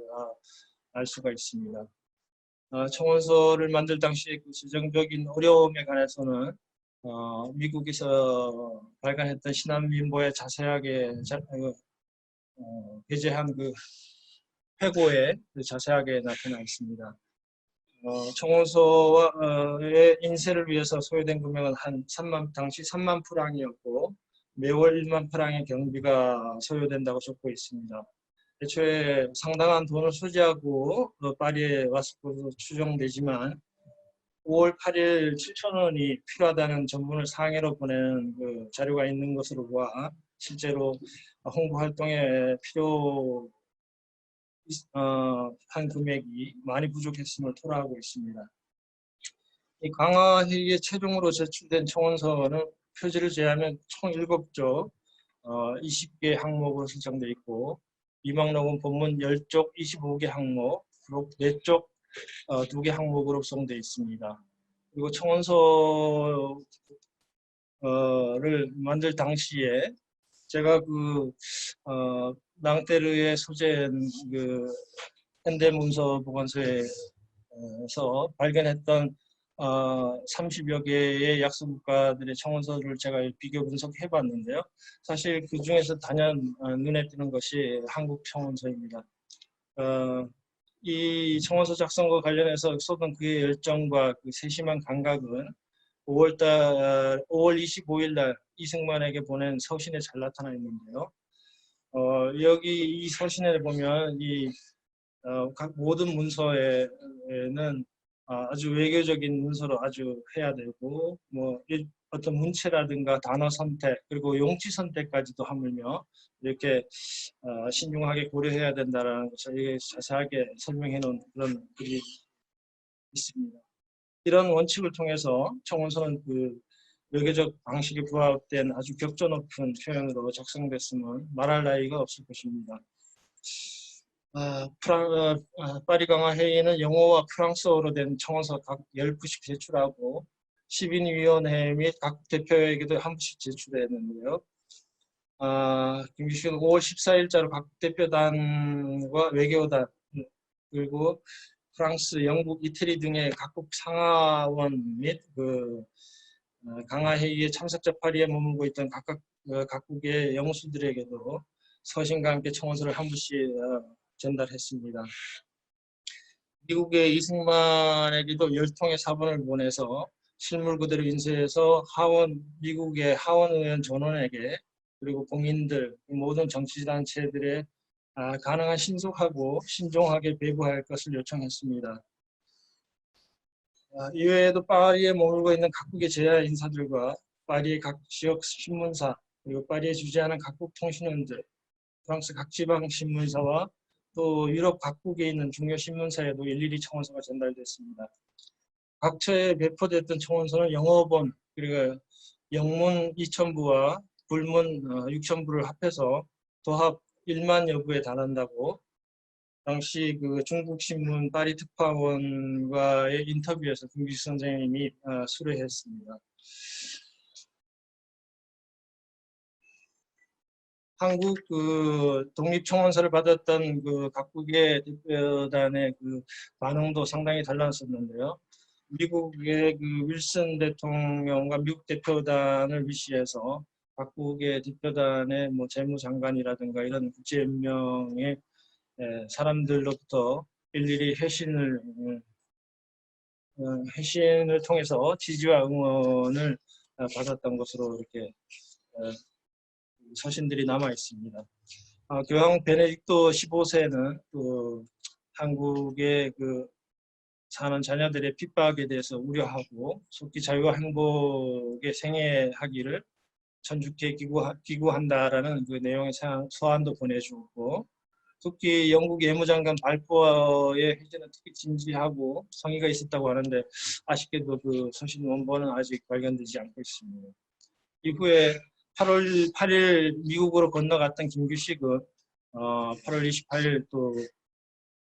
알 수가 있습니다. 청원서를 만들 당시의 재정적인 어려움에 관해서는 미국에서 발간했던 신한민보에 자세하게 게재한 회고에 자세하게 나타나 있습니다. 청원서의 인쇄를 위해서 소요된 금액은 당시 3만 프랑이었고 매월 1만 프랑의 경비가 소요된다고 적고 있습니다. 애초에 상당한 돈을 소지하고 파리에 왔을 것으로 추정되지만 5월 8일 7,000원이 필요하다는 전문을 상해로 보낸 그 자료가 있는 것으로 보아 실제로 홍보 활동에 필요한 금액이 많이 부족했음을 토로하고 있습니다. 이 강화회의에 최종으로 제출된 청원서는 표지를 제하면 총 7쪽 20개 항목으로 설정되어 있고 위망록은 본문 10쪽 25개 항목, 그리고 4쪽 2개 항목으로 구성되어 있습니다. 그리고 청원서를 만들 당시에 제가 낭테르에 소재한 그 현대문서 보관소에서 발견했던 30여 개의 약소 국가들의 청원서를 제가 비교 분석해 봤는데요. 사실 그 중에서 단연 눈에 띄는 것이 한국 청원서입니다. 이 청원서 작성과 관련해서 쏟은 그의 열정과 그 세심한 감각은 5월 25일 날 이승만에게 보낸 서신에 잘 나타나 있는데요. 여기 이 서신에 보면 각 모든 문서에는 아주 외교적인 문서로 아주 해야 되고 어떤 문체라든가 단어 선택 그리고 용치 선택까지도 하물며 이렇게 신중하게 고려해야 된다는 것을 자세하게 설명해 놓은 그런 글이 있습니다. 이런 원칙을 통해서 청원서는 그 외교적 방식에 부합된 아주 격조 높은 표현으로 작성됐으면 말할 나위가 없을 것입니다. 파리 강화 회의는 영어와 프랑스어로 된 청원서 각 10부씩 제출하고 시민위원회 및 각 대표에게도 한 부씩 제출했는데요. 김기식은 5월 14일자로 각 대표단과 외교단 그리고 프랑스, 영국, 이태리 등의 각국 상하원 및 강화회의에 참석자 파리에 머물고 있던 각국의 영수들에게도 서신과 함께 청원서를 한 부씩 전달했습니다. 미국의 이승만에게도 10통의 사본을 보내서 실물 그대로 인쇄해서 미국의 하원의원 전원에게 그리고 공인들, 모든 정치단체들의 가능한 신속하고 신중하게 배부할 것을 요청했습니다. 이외에도 파리에 머물고 있는 각국의 제야 인사들과 파리의 각 지역 신문사, 그리고 파리에 주재하는 각국 통신원들, 프랑스 각 지방 신문사와 또 유럽 각국에 있는 중요 신문사에도 일일이 청원서가 전달됐습니다. 각처에 배포됐던 청원서는 영어본, 그리고 영문 2,000부와 불문 6,000부를 합해서 도합 1만여 부에 달한다고 당시 그 중국 신문 파리 특파원과의 인터뷰에서 김기식 선생님이 수료했습니다. 한국 독립청원서를 받았던 각국의 대표단의 반응도 상당히 달랐었는데요. 미국의 윌슨 대통령과 미국 대표단을 위시해서 각국의 대표단의 재무장관이라든가 이런 국제연맹의 사람들로부터 일일이 회신을 통해서 지지와 응원을 받았던 것으로 이렇게 서신들이 남아 있습니다. 교황 베네딕토 15세는 한국의 사는 자녀들의 핍박에 대해서 우려하고 속기 자유와 행복에 생애하기를 천주께 기구한다라는 내용의 서한도 보내주고 특히 영국 외무장관 발포의 해제는 특히 진지하고 성의가 있었다고 하는데 아쉽게도 서신 원본은 아직 발견되지 않고 있습니다. 이후에 8월 8일 미국으로 건너갔던 김규식은 8월 28일 또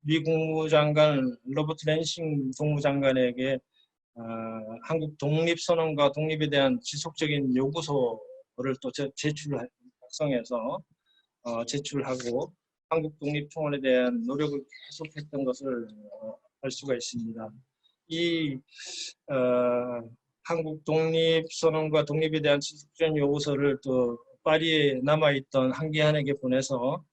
미 국무장관 로버트 랜싱 국무장관에게 한국 독립선언과 독립에 대한 지속적인 요구서를 또 작성해서 제출하고 한국 독립청원에 대한 노력을 계속했던 것을 알 수가 있습니다. 이 한국 독립선언과 독립에 대한 지속적인 요구서를 또 파리에 남아있던 한기한에게 보내서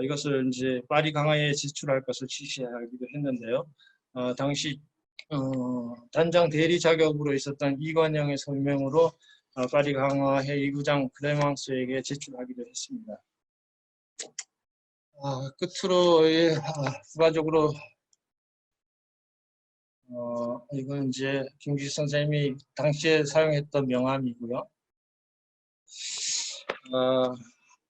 이것을 이제 파리 강화에 제출할 것을 지시하기도 했는데요. 당시 단장 대리 자격으로 있었던 이관영의 설명으로 파리 강화회 이구장 클레망스에게 제출하기도 했습니다. 끝으로 부가적으로 이건 이제 김규식 선생님이 당시에 사용했던 명함이고요.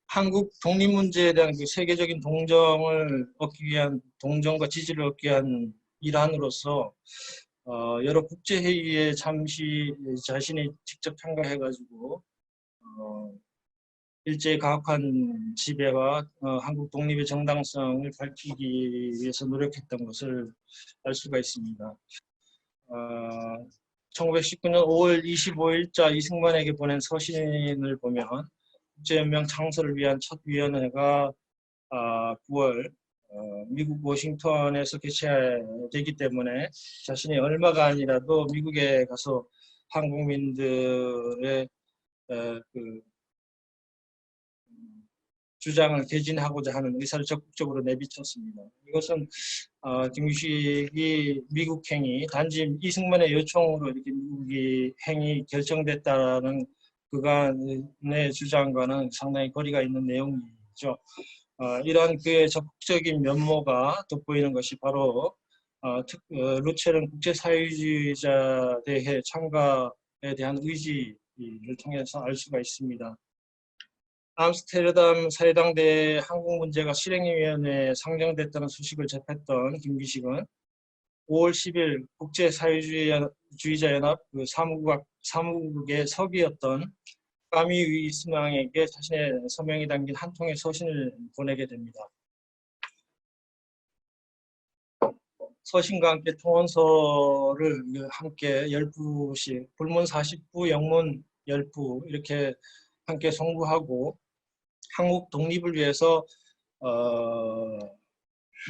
한국 독립 문제에 대한 그 세계적인 동정을 얻기 위한 동정과 지지를 얻기 위한 일환으로서 여러 국제 회의에 잠시 자신이 직접 참가해가지고 일제의 가혹한 지배와 한국 독립의 정당성을 밝히기 위해서 노력했던 것을 알 수가 있습니다. 1919년 5월 25일자 이승만에게 보낸 서신을 보면 국제연맹 창설을 위한 첫 위원회가 9월 미국 워싱턴에서 개최되기 때문에 자신이 얼마가 아니라도 미국에 가서 한국민들의 그 주장을 개진하고자 하는 의사를 적극적으로 내비쳤습니다. 이것은 김규식이 미국 행위, 단지 이승만의 요청으로 이렇게 미국이 행위 결정됐다는 그간의 주장과는 상당히 거리가 있는 내용이죠. 이러한 그의 적극적인 면모가 돋보이는 것이 바로 루체른 국제사회주의자 대회 참가에 대한 의지를 통해서 알 수가 있습니다. 암스테르담 사회당대 한국 문제가 실행위원회에 상정됐다는 소식을 접했던 김규식은 5월 10일 국제사회주의자 연합 그 사무국의 서기였던 까미 위스망에게 자신의 서명이 담긴 한 통의 서신을 보내게 됩니다. 서신과 함께 통원서를 함께 10부씩, 불문 40부, 영문 10부 이렇게 함께 송부하고 한국 독립을 위해서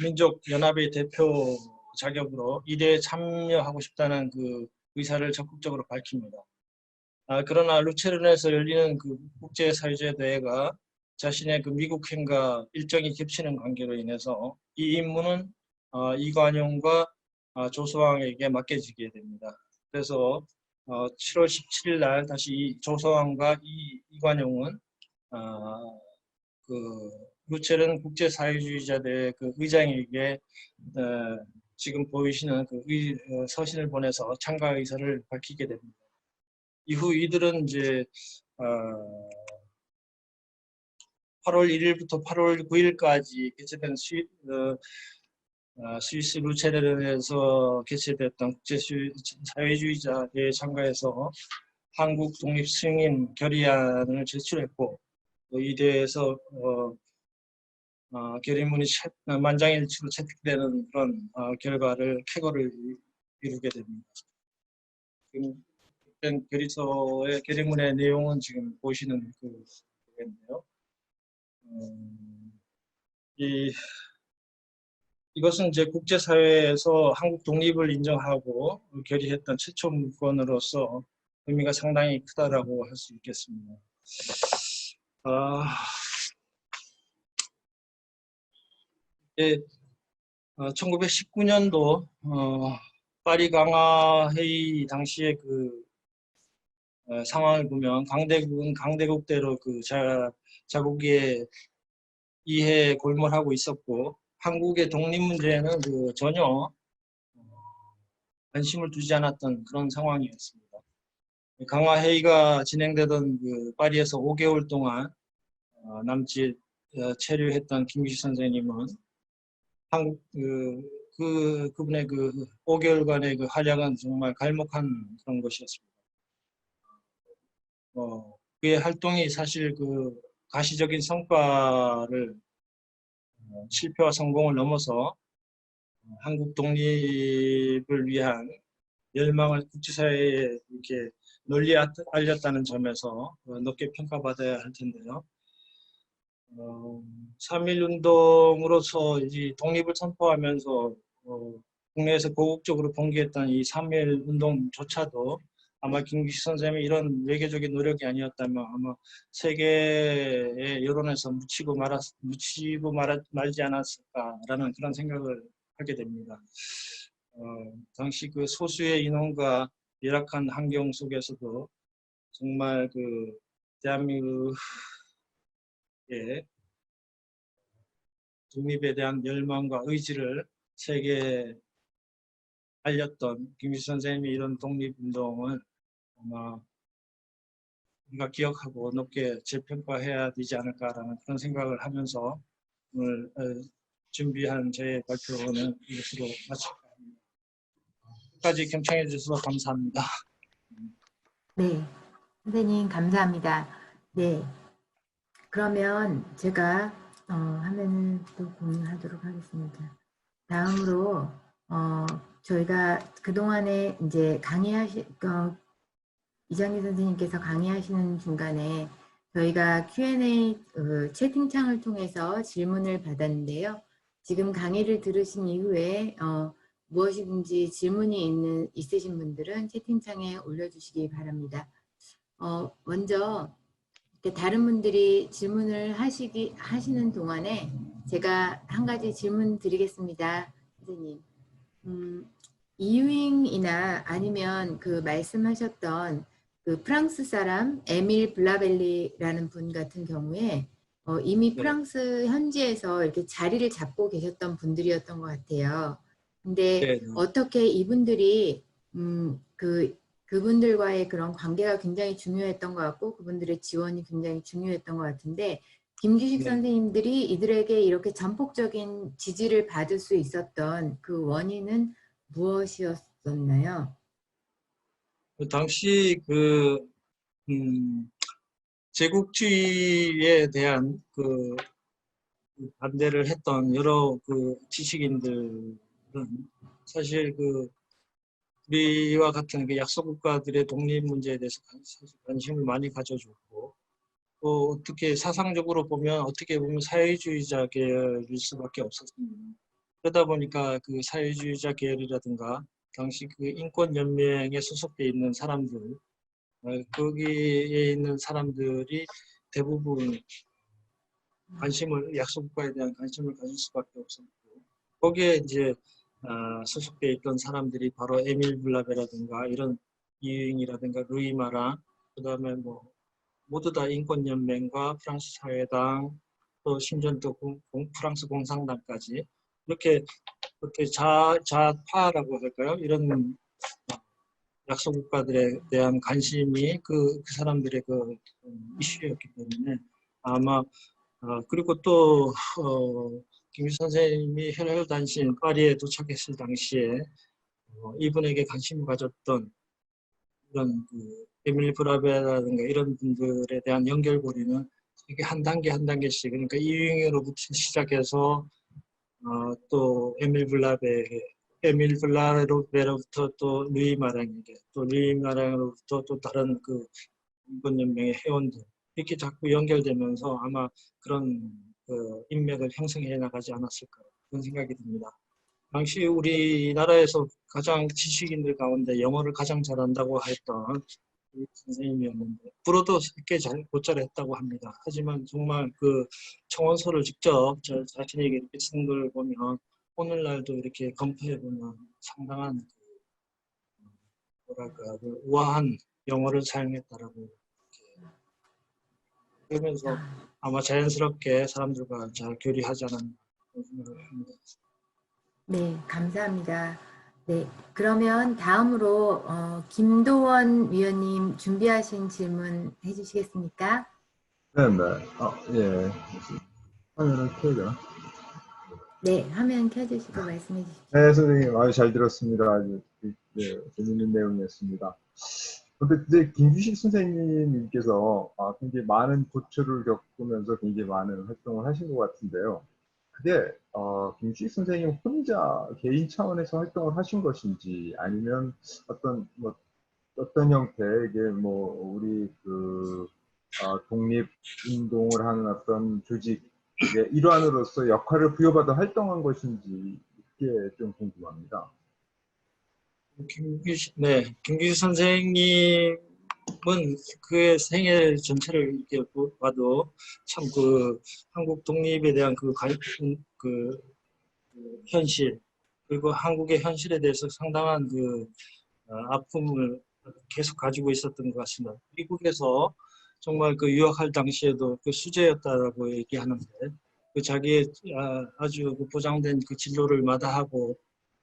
민족연합의 대표 자격으로 이 대회에 참여하고 싶다는 그 의사를 적극적으로 밝힙니다. 그러나 루체른에서 열리는 그 국제사회주의 대회가 자신의 그 미국행과 일정이 겹치는 관계로 인해서 이 임무는 이관용과 조서왕에게 맡겨지게 됩니다. 그래서 7월 17일 날 다시 조서왕과 이관용은 그 루체른 국제사회주의자대 그 의장에게 지금 보이시는 그 서신을 보내서 참가 의사를 밝히게 됩니다. 이후 이들은 이제 8월 1일부터 8월 9일까지 개최된 스위스 루체른에서 개최됐던 국제사회주의자대회에 참가해서 한국 독립 승인 결의안을 제출했고 이 대회에서 결의문이 만장일치로 채택되는 그런 결과를 쾌거를 이루게 됩니다. 지금 결의서의 결의문의 내용은 지금 보시는 그인데요. 이것은 이제 국제사회에서 한국 독립을 인정하고 결의했던 최초 문건으로서 의미가 상당히 크다라고 할 수 있겠습니다. 1919년도 파리 강화 회의 당시의 그 상황을 보면 강대국은 강대국대로 그 자국의 이해에 골몰하고 있었고 한국의 독립 문제에는 그 전혀 관심을 두지 않았던 그런 상황이었습니다. 강화 회의가 진행되던 그 파리에서 5개월 동안 남짓 체류했던 김규식 선생님은 한국 그분의 그 5개월간의 그 활약은 정말 갈목한 그런 것이었습니다. 그의 활동이 사실 그 가시적인 성과를 실패와 성공을 넘어서 한국 독립을 위한 열망을 국제사회에 이렇게 널리 알렸다는 점에서 높게 평가받아야 할 텐데요. 3.1운동으로서 이제 독립을 선포하면서 국내에서 고국적으로 봉기했던 이 3.1운동조차도 아마 김규식 선생님의 이런 외교적인 노력이 아니었다면 아마 세계의 여론에서 묻히고 말지 않았을까라는 그런 생각을 하게 됩니다. 당시 그 소수의 인원과 열악한 환경 속에서도 정말 그 대한민국의 독립에 대한 열망과 의지를 세계 알렸던 김규식 선생님이 이런 독립운동을 아마 우리가 기억하고 높게 재평가해야 되지 않을까라는 그런 생각을 하면서 오늘 준비한 제 발표는 이것으로 마칠까 합니다. 끝까지 경청해 주셔서 감사합니다. 네, 선생님 감사합니다. 네, 그러면 제가 화면을 또 공유하도록 하겠습니다. 다음으로 저희가 그동안에 이제 이장희 선생님께서 강의하시는 중간에 저희가 Q&A 채팅창을 통해서 질문을 받았는데요. 지금 강의를 들으신 이후에 무엇이든지 질문이 있으신 분들은 채팅창에 올려주시기 바랍니다. 먼저 다른 분들이 질문을 하시는 동안에 제가 한 가지 질문 드리겠습니다. 선생님. 이유잉이나 아니면 그 말씀하셨던 그 프랑스 사람 에밀 블라벨리라는 분 같은 경우에 이미 네. 프랑스 현지에서 이렇게 자리를 잡고 계셨던 분들이었던 것 같아요. 근데 네. 어떻게 이분들이 그분들과의 그런 관계가 굉장히 중요했던 것 같고 그분들의 지원이 굉장히 중요했던 것 같은데 김규식 네. 선생님들이 이들에게 이렇게 전폭적인 지지를 받을 수 있었던 그 원인은 무엇이었었나요? 당시 제국주의에 대한 반대를 했던 여러 지식인들은 사실 우리와 같은 약소국가들의 독립 문제에 대해서 관심을 많이 가져줬고 또 어떻게 사상적으로 보면 어떻게 보면 사회주의자 계열일 수밖에 없었습니다. 그러다 보니까 그 사회주의자 계열이라든가 당시 인권연맹에 소속돼 있는 사람들 거기에 있는 사람들이 대부분 약소국가에 대한 관심을 가질 수밖에 없었고 거기에 이제 소속돼 있던 사람들이 바로 에밀 블라베라든가 이런 이유잉이라든가 루이 마랑 그다음에 모두 다 인권연맹과 프랑스 사회당 또 심지어 또 프랑스 공산당까지 이렇게 좌파라고 할까요? 이런 약소국가들에 대한 관심이 그 사람들의 이슈였기 때문에 아마 그리고 또 김규식 선생님이 혈혈단신 파리에 도착했을 당시에 이분에게 관심을 가졌던 이런 에밀 브라베라든가 이런 분들에 대한 연결고리는 이게 한 단계 한 단계씩 그러니까 이유잉으로부터 시작해서 또 에밀 블라베로부터 또 루이 마랑에게 또 루이 마랑으로부터 또 다른 인권연맹의 회원들 이렇게 자꾸 연결되면서 아마 그런 인맥을 형성해 나가지 않았을까 그런 생각이 듭니다. 당시 우리나라에서 가장 지식인들 가운데 영어를 가장 잘한다고 했던 선생님이었는데 불어도 꽤 못 잘했다고 합니다. 하지만 정말 청원서를 직접 자신에게 이렇게 쓴 걸 보면 오늘날도 이렇게 검토해 보면 상당한 우아한 영어를 사용했다라고 그러면서 아마 자연스럽게 사람들과 잘 교류하지 않았나 그런 생각을 합니다. 네, 감사합니다. 네, 그러면 다음으로 김도원 위원님 준비하신 질문 해주시겠습니까? 네. 예. 화면을 켜야 되나? 네, 화면 켜주시고 말씀해 주십시오. 네, 선생님. 아주 잘 들었습니다. 아주 재밌는 내용이었습니다. 근데 이제 김규식 선생님께서 굉장히 많은 고초를 겪으면서 굉장히 많은 활동을 하신 것 같은데요. 그게 김규식 선생님 혼자 개인 차원에서 활동을 하신 것인지 아니면 어떤 형태의 이게 우리 독립운동을 하는 어떤 조직의 일환으로서 역할을 부여받아 활동한 것인지 이게 좀 궁금합니다. 김규식 선생님은 그의 생애 전체를 이렇게 봐도 참 한국 독립에 대한 현실 그리고 한국의 현실에 대해서 상당한 아픔을 계속 가지고 있었던 것 같습니다. 미국에서 정말 유학할 당시에도 수재였다라고 얘기하는데 자기의 아주 보장된 진로를 마다하고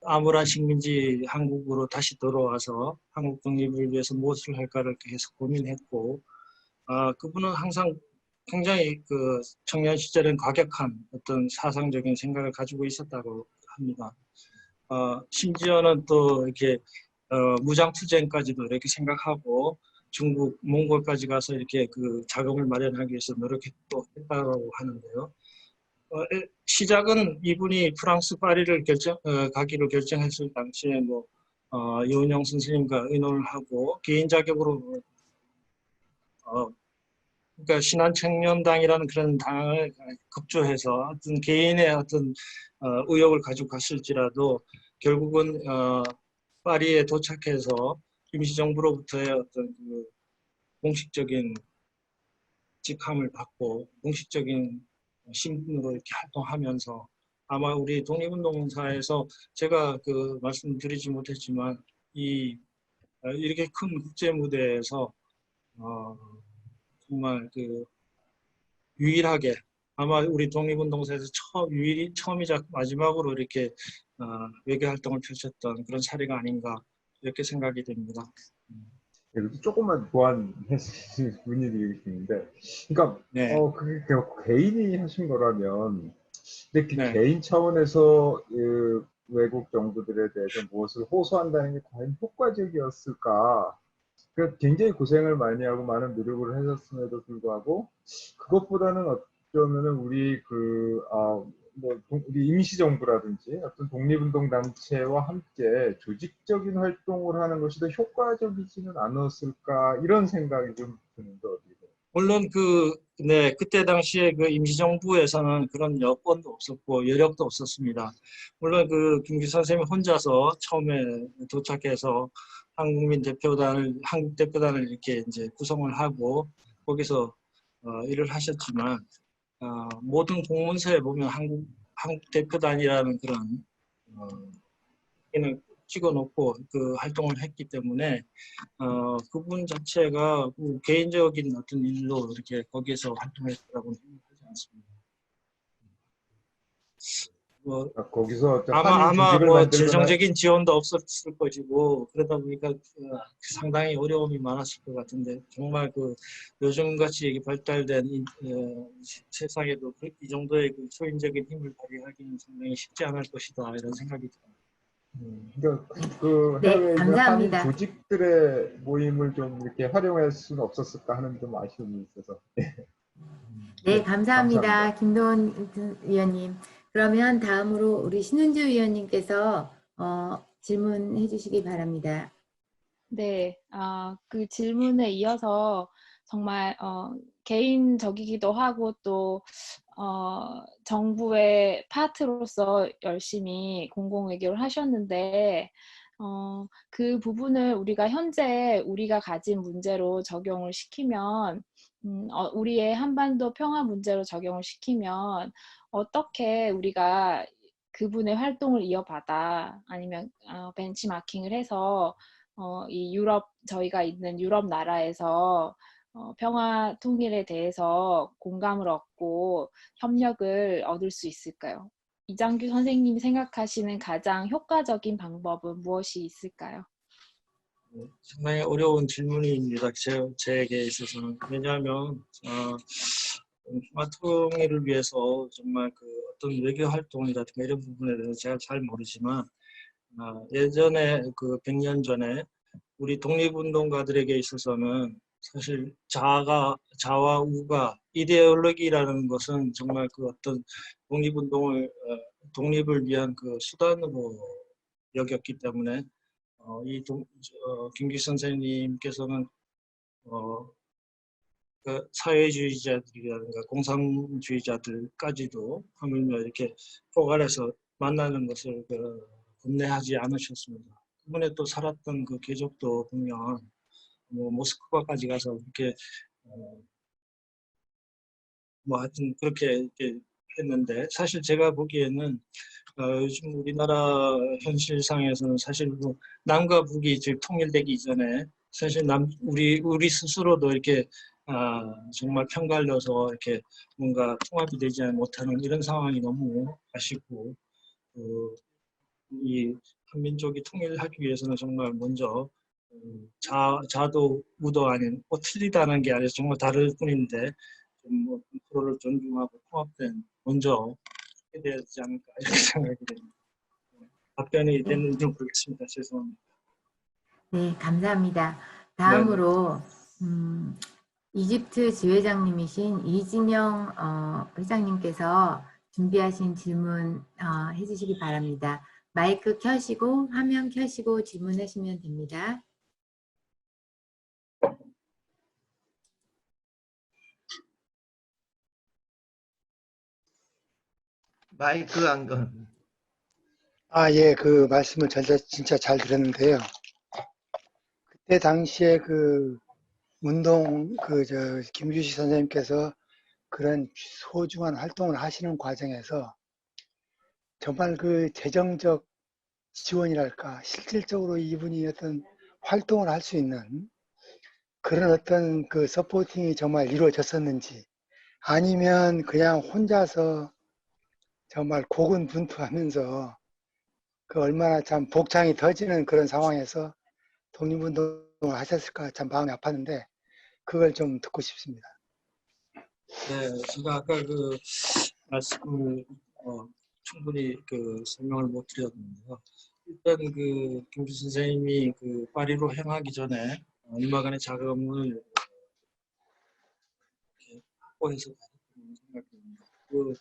암울한 식민지 한국으로 다시 돌아와서 한국 독립을 위해서 무엇을 할까를 계속 고민했고, 그분은 항상 굉장히 그 청년 시절엔 과격한 어떤 사상적인 생각을 가지고 있었다고 합니다. 심지어는 또 이렇게 무장투쟁까지도 이렇게 생각하고 중국, 몽골까지 가서 이렇게 그 자금을 마련하기 위해서 노력했다고 하는데요. 시작은 이분이 프랑스 파리를 가기로 결정했을 당시에 이원영 선생님과 의논을 하고 개인 자격으로 그러니까 신한청년당이라는 그런 당을 급조해서 어떤 개인의 어떤 의욕을 가지고 갔을지라도 결국은 파리에 도착해서 임시정부로부터의 어떤 그 공식적인 직함을 받고 공식적인 신분으로 이렇게 활동하면서 아마 우리 독립운동사에서 제가 그 말씀드리지 못했지만 이렇게 큰 국제 무대에서 정말 그 유일하게 아마 우리 독립운동사에서 처음이자 마지막으로 이렇게 외교 활동을 펼쳤던 그런 사례가 아닌가 이렇게 생각이 됩니다. 여기서 조금만 보완해주신 문의드리고 싶은데, 그러니까 네. 그게 개인이 하신 거라면, 근데 그 네. 개인 차원에서 그 외국 정부들에 대해서 무엇을 호소한다는 게 과연 효과적이었을까? 그 굉장히 고생을 많이 하고 많은 노력을 하셨음에도 불구하고 그것보다는 어쩌면은 우리 임시정부라든지 어떤 독립운동 단체와 함께 조직적인 활동을 하는 것이 더 효과적이지는 않았을까 이런 생각이 좀 드는데 어떻게 돼요? 물론 그때 당시에 그 임시정부에서는 그런 여건도 없었고 여력도 없었습니다. 물론 그 김규 선생님 혼자서 처음에 도착해서 한국 대표단을 이렇게 이제 구성을 하고 거기서 일을 하셨지만 모든 공문서에 보면 한국 대표단이라는 그런 찍어놓고 그 활동을 했기 때문에 그분 자체가 그 개인적인 어떤 일로 이렇게 거기에서 활동했다고 생각하지 않습니다. 거기서 아마 한인 조직을 뭐 만들거나 재정적인 지원도 없었을 것이고 그러다 보니까 상당히 어려움이 많았을 것 같은데 정말 그 요즘같이 발달된 세상에도 이 정도의 그 초인적인 힘을 발휘하기는 상당히 쉽지 않을 것이다 이런 생각이 듭니다. 그러니까 그 네, 해외에 있는 한인 감사합니다. 조직들의 모임을 좀 이렇게 활용할 수는 없었을까 하는 좀 아쉬움이 있어서. 네, 감사합니다. 감사합니다. 김도원 위원님. 그러면 다음으로 우리 신은주 위원님께서 질문해 주시기 바랍니다. 네, 그 질문에 이어서 정말 개인적이기도 하고 또 정부의 파트로서 열심히 공공외교를 하셨는데 그 부분을 우리가 현재 우리가 가진 문제로 적용을 시키면 우리의 한반도 평화 문제로 적용을 시키면 어떻게 우리가 그분의 활동을 이어받아 아니면 벤치마킹을 해서 저희가 있는 유럽 나라에서 평화 통일에 대해서 공감을 얻고 협력을 얻을 수 있을까요? 이장규 선생님이 생각하시는 가장 효과적인 방법은 무엇이 있을까요? 상당히 어려운 질문입니다. 제에게 있어서는. 왜냐하면 평화 통일을 위해서 정말 그 어떤 외교 활동이라든가 이런 부분에 대해서 제가 잘 모르지만 예전에 그 100년 전에 우리 독립운동가들에게 있어서는 사실 자와 우가 이데올로기라는 것은 정말 그 어떤 독립을 위한 그 수단으로 여겼기 때문에 김기 선생님께서는 그 사회주의자들이라든가 공산주의자들까지도 하물며 이렇게 포괄해서 만나는 것을 겁내하지 않으셨습니다. 그분의 또 살았던 그 궤적도 보면 모스크바까지 가서 이렇게 하여튼 그렇게 이렇게 했는데 사실 제가 보기에는 요즘 우리나라 현실상에서는 사실 남과 북이 지금 통일되기 이전에 사실 우리 스스로도 이렇게 정말 편갈려서 이렇게 뭔가 통합이 되지 못하는 이런 상황이 너무 아쉽고 이 한민족이 통일하기 위해서는 정말 먼저 자도 우도 아닌 틀리다는 게 아니라 정말 다를 뿐인데 좀 서로를 존중하고 통합된 먼저 해야 되지 않을까 이렇게 생각이 됩니다. 답변이 됐는지 모르겠습니다. 죄송합니다. 네, 감사합니다. 네. 다음으로 이집트 지회장님이신 이진영 회장님께서 준비하신 질문 해주시기 바랍니다. 마이크 켜시고 화면 켜시고 질문하시면 됩니다. 마이크 안 건. 예, 그 말씀을 진짜 잘 들었는데요. 그때 당시에 그 운동, 김규식 선생님께서 그런 소중한 활동을 하시는 과정에서 정말 그 재정적 지원이랄까, 실질적으로 이분이 어떤 활동을 할 수 있는 그런 어떤 그 서포팅이 정말 이루어졌었는지, 아니면 그냥 혼자서 정말 고군분투하면서 그 얼마나 참 복창이 터지는 그런 상황에서 독립운동을 하셨을까 참 마음이 아팠는데 그걸 좀 듣고 싶습니다. 네, 제가 아까 그 말씀을 충분히 그 설명을 못 드렸는데요. 일단 그 김주 선생님이 그 파리로 행하기 전에 얼마간의 자금을 이렇게 확보해서 가졌다는 생각이 듭니다. 그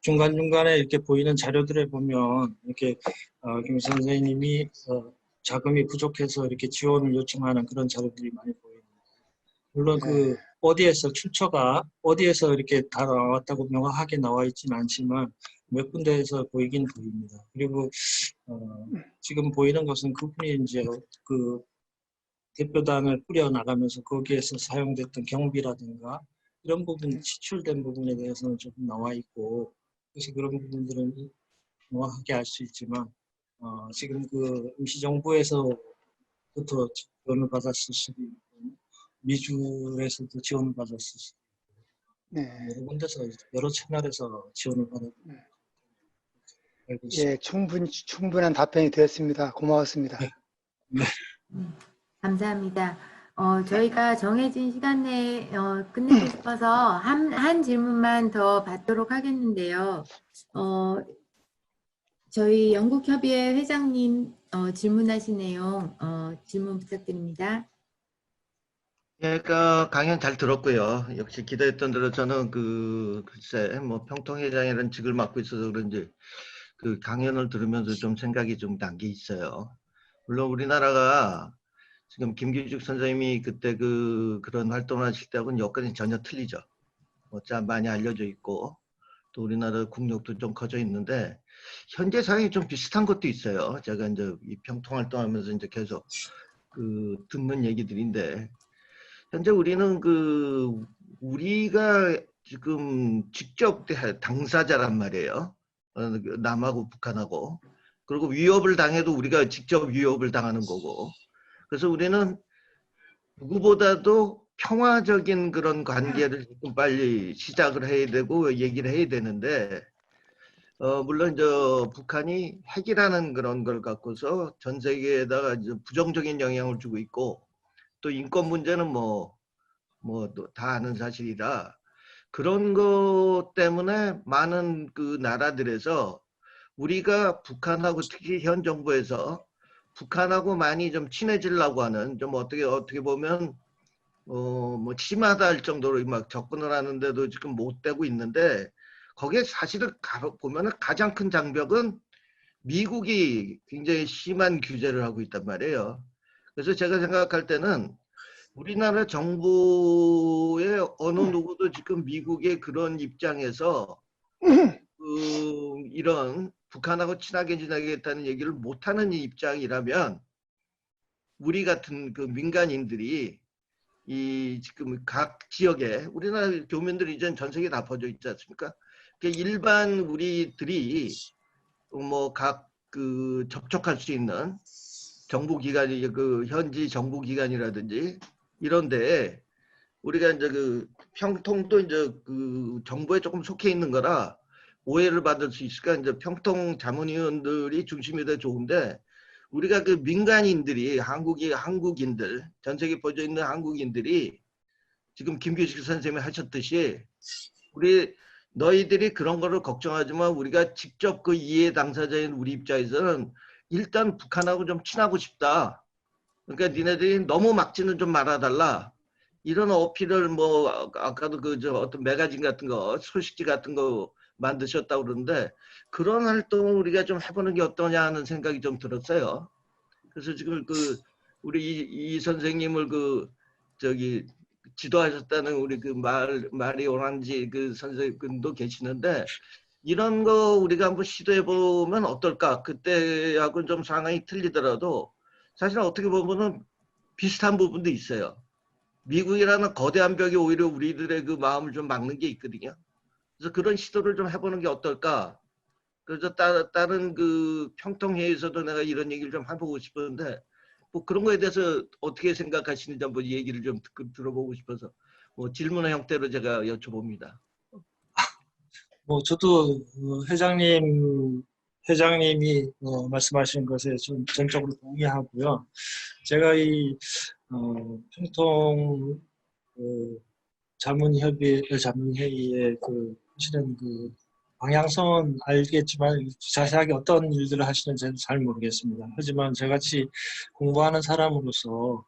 중간중간에 이렇게 보이는 자료들에 보면 이렇게 김 선생님이 자금이 부족해서 이렇게 지원을 요청하는 그런 자료들이 많이 보입니다. 물론 그 어디에서 출처가 어디에서 이렇게 다 나왔다고 명확하게 나와 있지는 않지만 몇 군데에서 보이긴 보입니다. 그리고 지금 보이는 것은 그분이 이제 그 대표단을 꾸려 나가면서 거기에서 사용됐던 경비라든가 이런 부분, 지출된 부분에 대해서는 조금 나와 있고, 그래서 그런 부분들은 명확하게 알 수 있지만, 지금 그 임시정부에서부터 지원을 받았을 수도 있고, 미주에서도 지원을 받았을 수도 있고, 여러 군데서, 여러 채널에서 지원을 받았고, 알고 있습니다. 예, 충분한 답변이 되었습니다. 고마웠습니다. 네. 감사합니다. 저희가 정해진 시간 내에 끝내고 싶어서 한 질문만 더 받도록 하겠는데요. 저희 영국협의회 회장님 질문하신 내용 질문 부탁드립니다. 예, 그 강연 잘 들었고요. 역시 기대했던 대로 저는 글쎄 뭐 평통회장이라는 직을 맡고 있어서 그런지 그 강연을 들으면서 좀 생각이 좀 난 게 있어요. 물론 우리나라가 지금 김규식 선생님이 그때 그런 활동을 하실 때하고는 여건이 전혀 틀리죠. 많이 알려져 있고 또 우리나라 국력도 좀 커져 있는데 현재 상황이 좀 비슷한 것도 있어요. 제가 이제 이 평통 활동하면서 이제 계속 듣는 얘기들인데 현재 우리는 우리가 지금 직접 당사자란 말이에요. 남하고 북한하고. 그리고 위협을 당해도 우리가 직접 위협을 당하는 거고. 그래서 우리는 누구보다도 평화적인 그런 관계를 조금 빨리 시작을 해야 되고 얘기를 해야 되는데 물론 북한이 핵이라는 그런 걸 갖고서 전 세계에다가 이제 부정적인 영향을 주고 있고 또 인권 문제는 다 아는 사실이라 그런 것 때문에 많은 그 나라들에서 우리가 북한하고 특히 현 정부에서 북한하고 많이 좀 친해지려고 하는 좀 어떻게 보면 심하다 할 정도로 막 접근을 하는데도 지금 못 되고 있는데 거기에 사실은 보면은 가장 큰 장벽은 미국이 굉장히 심한 규제를 하고 있단 말이에요. 그래서 제가 생각할 때는 우리나라 정부의 어느 누구도 지금 미국의 그런 입장에서 이런 북한하고 친하게 지내겠다는 얘기를 못하는 입장이라면 우리 같은 그 민간인들이 이 지금 각 지역에 우리나라 교민들이 이제 전 세계에 다 퍼져 있지 않습니까? 일반 우리들이 각 접촉할 수 있는 정부기관이 현지 정부기관이라든지 이런데 우리가 이제 평통도 이제 정부에 조금 속해 있는 거라 오해를 받을 수 있을까? 이제 평통 자문위원들이 중심이 돼 좋은데 우리가 그 민간인들이 한국인들 전 세계 퍼져 있는 한국인들이 지금 김규식 선생님이 하셨듯이 우리 너희들이 그런 거를 걱정하지만 우리가 직접 그 이해 당사자인 우리 입장에서는 일단 북한하고 좀 친하고 싶다. 그러니까 니네들이 너무 막지는 좀 말아달라. 이런 어필을 뭐 아까도 그 저 어떤 매거진 같은 거 소식지 같은 거 만드셨다고 그러는데 그런 활동을 우리가 좀 해보는 게 어떠냐 하는 생각이 좀 들었어요. 그래서 지금 그 우리 이 선생님을 그 저기 지도하셨다는 우리 그 마리 오란지 그 선생님도 계시는데 이런 거 우리가 한번 시도해 보면 어떨까? 그때하고는 좀 상황이 틀리더라도 사실 어떻게 보면은 비슷한 부분도 있어요. 미국이라는 거대한 벽이 오히려 우리들의 그 마음을 좀 막는 게 있거든요. 그래서 그런 시도를 좀 해보는 게 어떨까? 그래서 다른 그 평통회에서도 내가 이런 얘기를 좀 해보고 싶었는데 뭐 그런 거에 대해서 어떻게 생각하시는지 한번 얘기를 좀 들어보고 싶어서 뭐 질문의 형태로 제가 여쭤봅니다. 뭐 저도 회장님이 말씀하신 것에 좀 전적으로 동의하고요. 제가 이 평통 자문회의의 그 실은 그 방향성은 알겠지만 자세하게 어떤 일들을 하시는지는 잘 모르겠습니다. 하지만 저같이 공부하는 사람으로서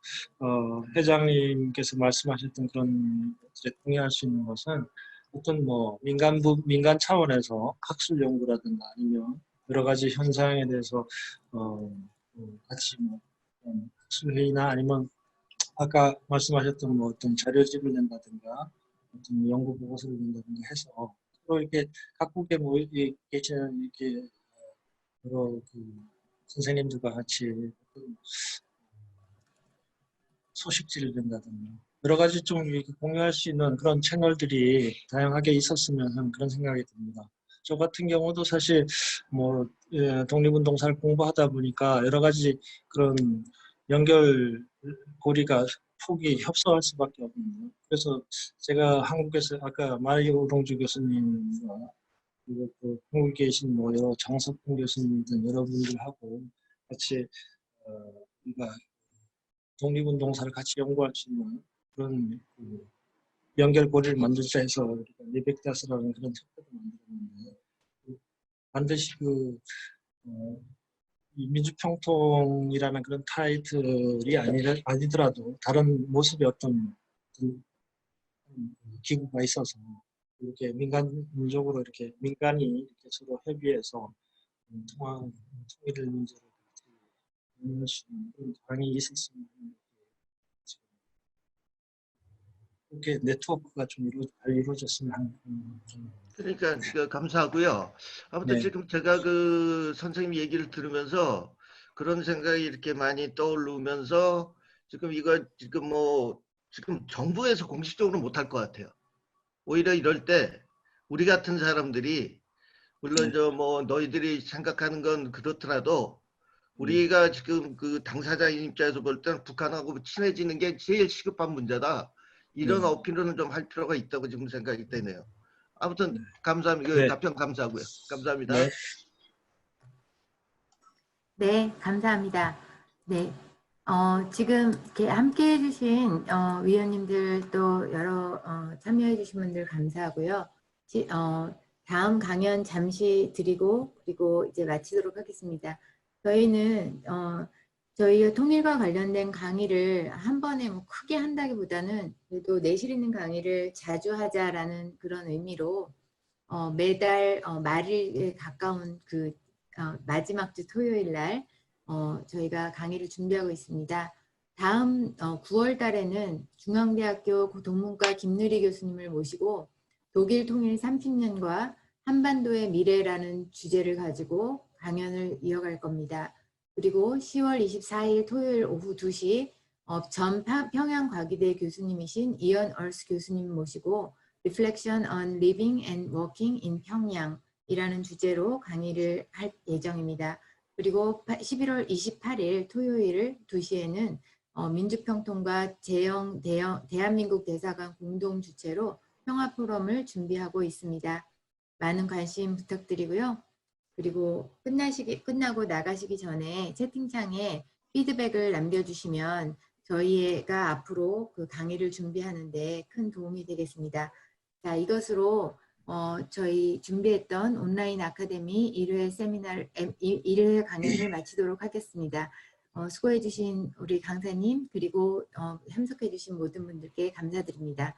회장님께서 말씀하셨던 그런 것들에 동의할 수 있는 것은 어떤 뭐 민간 차원에서 학술 연구라든가 아니면 여러 가지 현상에 대해서 같이 뭐 학술 회의나 아니면 아까 말씀하셨던 뭐 어떤 자료집을 낸다든가 어떤 연구 보고서를 낸다든가 해서 또 이렇게 각국에 모여 계시는 이렇게 여러 그 선생님들과 같이 어떤 소식지를 낸다든가 여러 가지 좀 이렇게 공유할 수 있는 그런 채널들이 다양하게 있었으면 하는 그런 생각이 듭니다. 저 같은 경우도 사실 뭐 독립운동사를 공부하다 보니까 여러 가지 그런 연결고리가 폭이 협소할 수밖에 없네요. 그래서 제가 한국에서 아까 마리오 우동주 교수님과 그리고 또 한국에 계신 뭐 여러 장석훈 교수님 등 여러분들하고 같이 우리가 독립운동사를 같이 연구할 수 있는 그런 그 연결고리를 만들자 해서 리벡다스라는 그런 책도 만들었는데 반드시 이 민주평통이라는 그런 타이틀이 아니더라도 다른 모습의 어떤 기구가 있어서 이렇게 민간적으로 이렇게 민간이 이렇게 서로 협의해서 통일을 문제를 논의할 수 있는 그런 방이 있었으면 이렇게 네트워크가 좀 잘 이루어졌으면 하는 그러니까 감사하고요. 아무튼 네. 지금 제가 그 선생님 얘기를 들으면서 그런 생각이 이렇게 많이 떠오르면서 지금 이거 지금 정부에서 공식적으로 못할 것 같아요. 오히려 이럴 때 우리 같은 사람들이 물론 저 뭐 너희들이 생각하는 건 그렇더라도 우리가 지금 그 당사자인 입장에서 볼 때는 북한하고 친해지는 게 제일 시급한 문제다. 이런 어필은 좀 할 필요가 있다고 지금 생각이 되네요. 아무튼 감사합니다. 네. 답변 감사하고요. 감사합니다. 네. 네, 감사합니다. 네, 지금 이렇게 함께 해주신 위원님들 또 여러 참여해주신 분들 감사하고요. 다음 강연 잠시 드리고 그리고 이제 마치도록 하겠습니다. 저희는 저희의 통일과 관련된 강의를 한 번에 뭐 크게 한다기보다는 그래도 내실 있는 강의를 자주 하자라는 그런 의미로 매달 말일에 가까운 그 마지막 주 토요일 날 저희가 강의를 준비하고 있습니다. 다음 9월 달에는 중앙대학교 동문과 김누리 교수님을 모시고 독일 통일 30년과 한반도의 미래라는 주제를 가지고 강연을 이어갈 겁니다. 그리고 10월 24일 토요일 오후 2시 전 평양과기대 교수님이신 이언 얼스 교수님 모시고 Reflection on Living and Working in 평양이라는 주제로 강의를 할 예정입니다. 그리고 11월 28일 토요일 2시에는 민주평통과 대한민국 대사관 공동 주최로 평화포럼을 준비하고 있습니다. 많은 관심 부탁드리고요. 그리고 끝나고 나가시기 전에 채팅창에 피드백을 남겨주시면 저희가 앞으로 그 강의를 준비하는데 큰 도움이 되겠습니다. 자, 이것으로 저희 준비했던 온라인 아카데미 1회 강연을 마치도록 하겠습니다. 수고해주신 우리 강사님 그리고 참석해주신 모든 분들께 감사드립니다.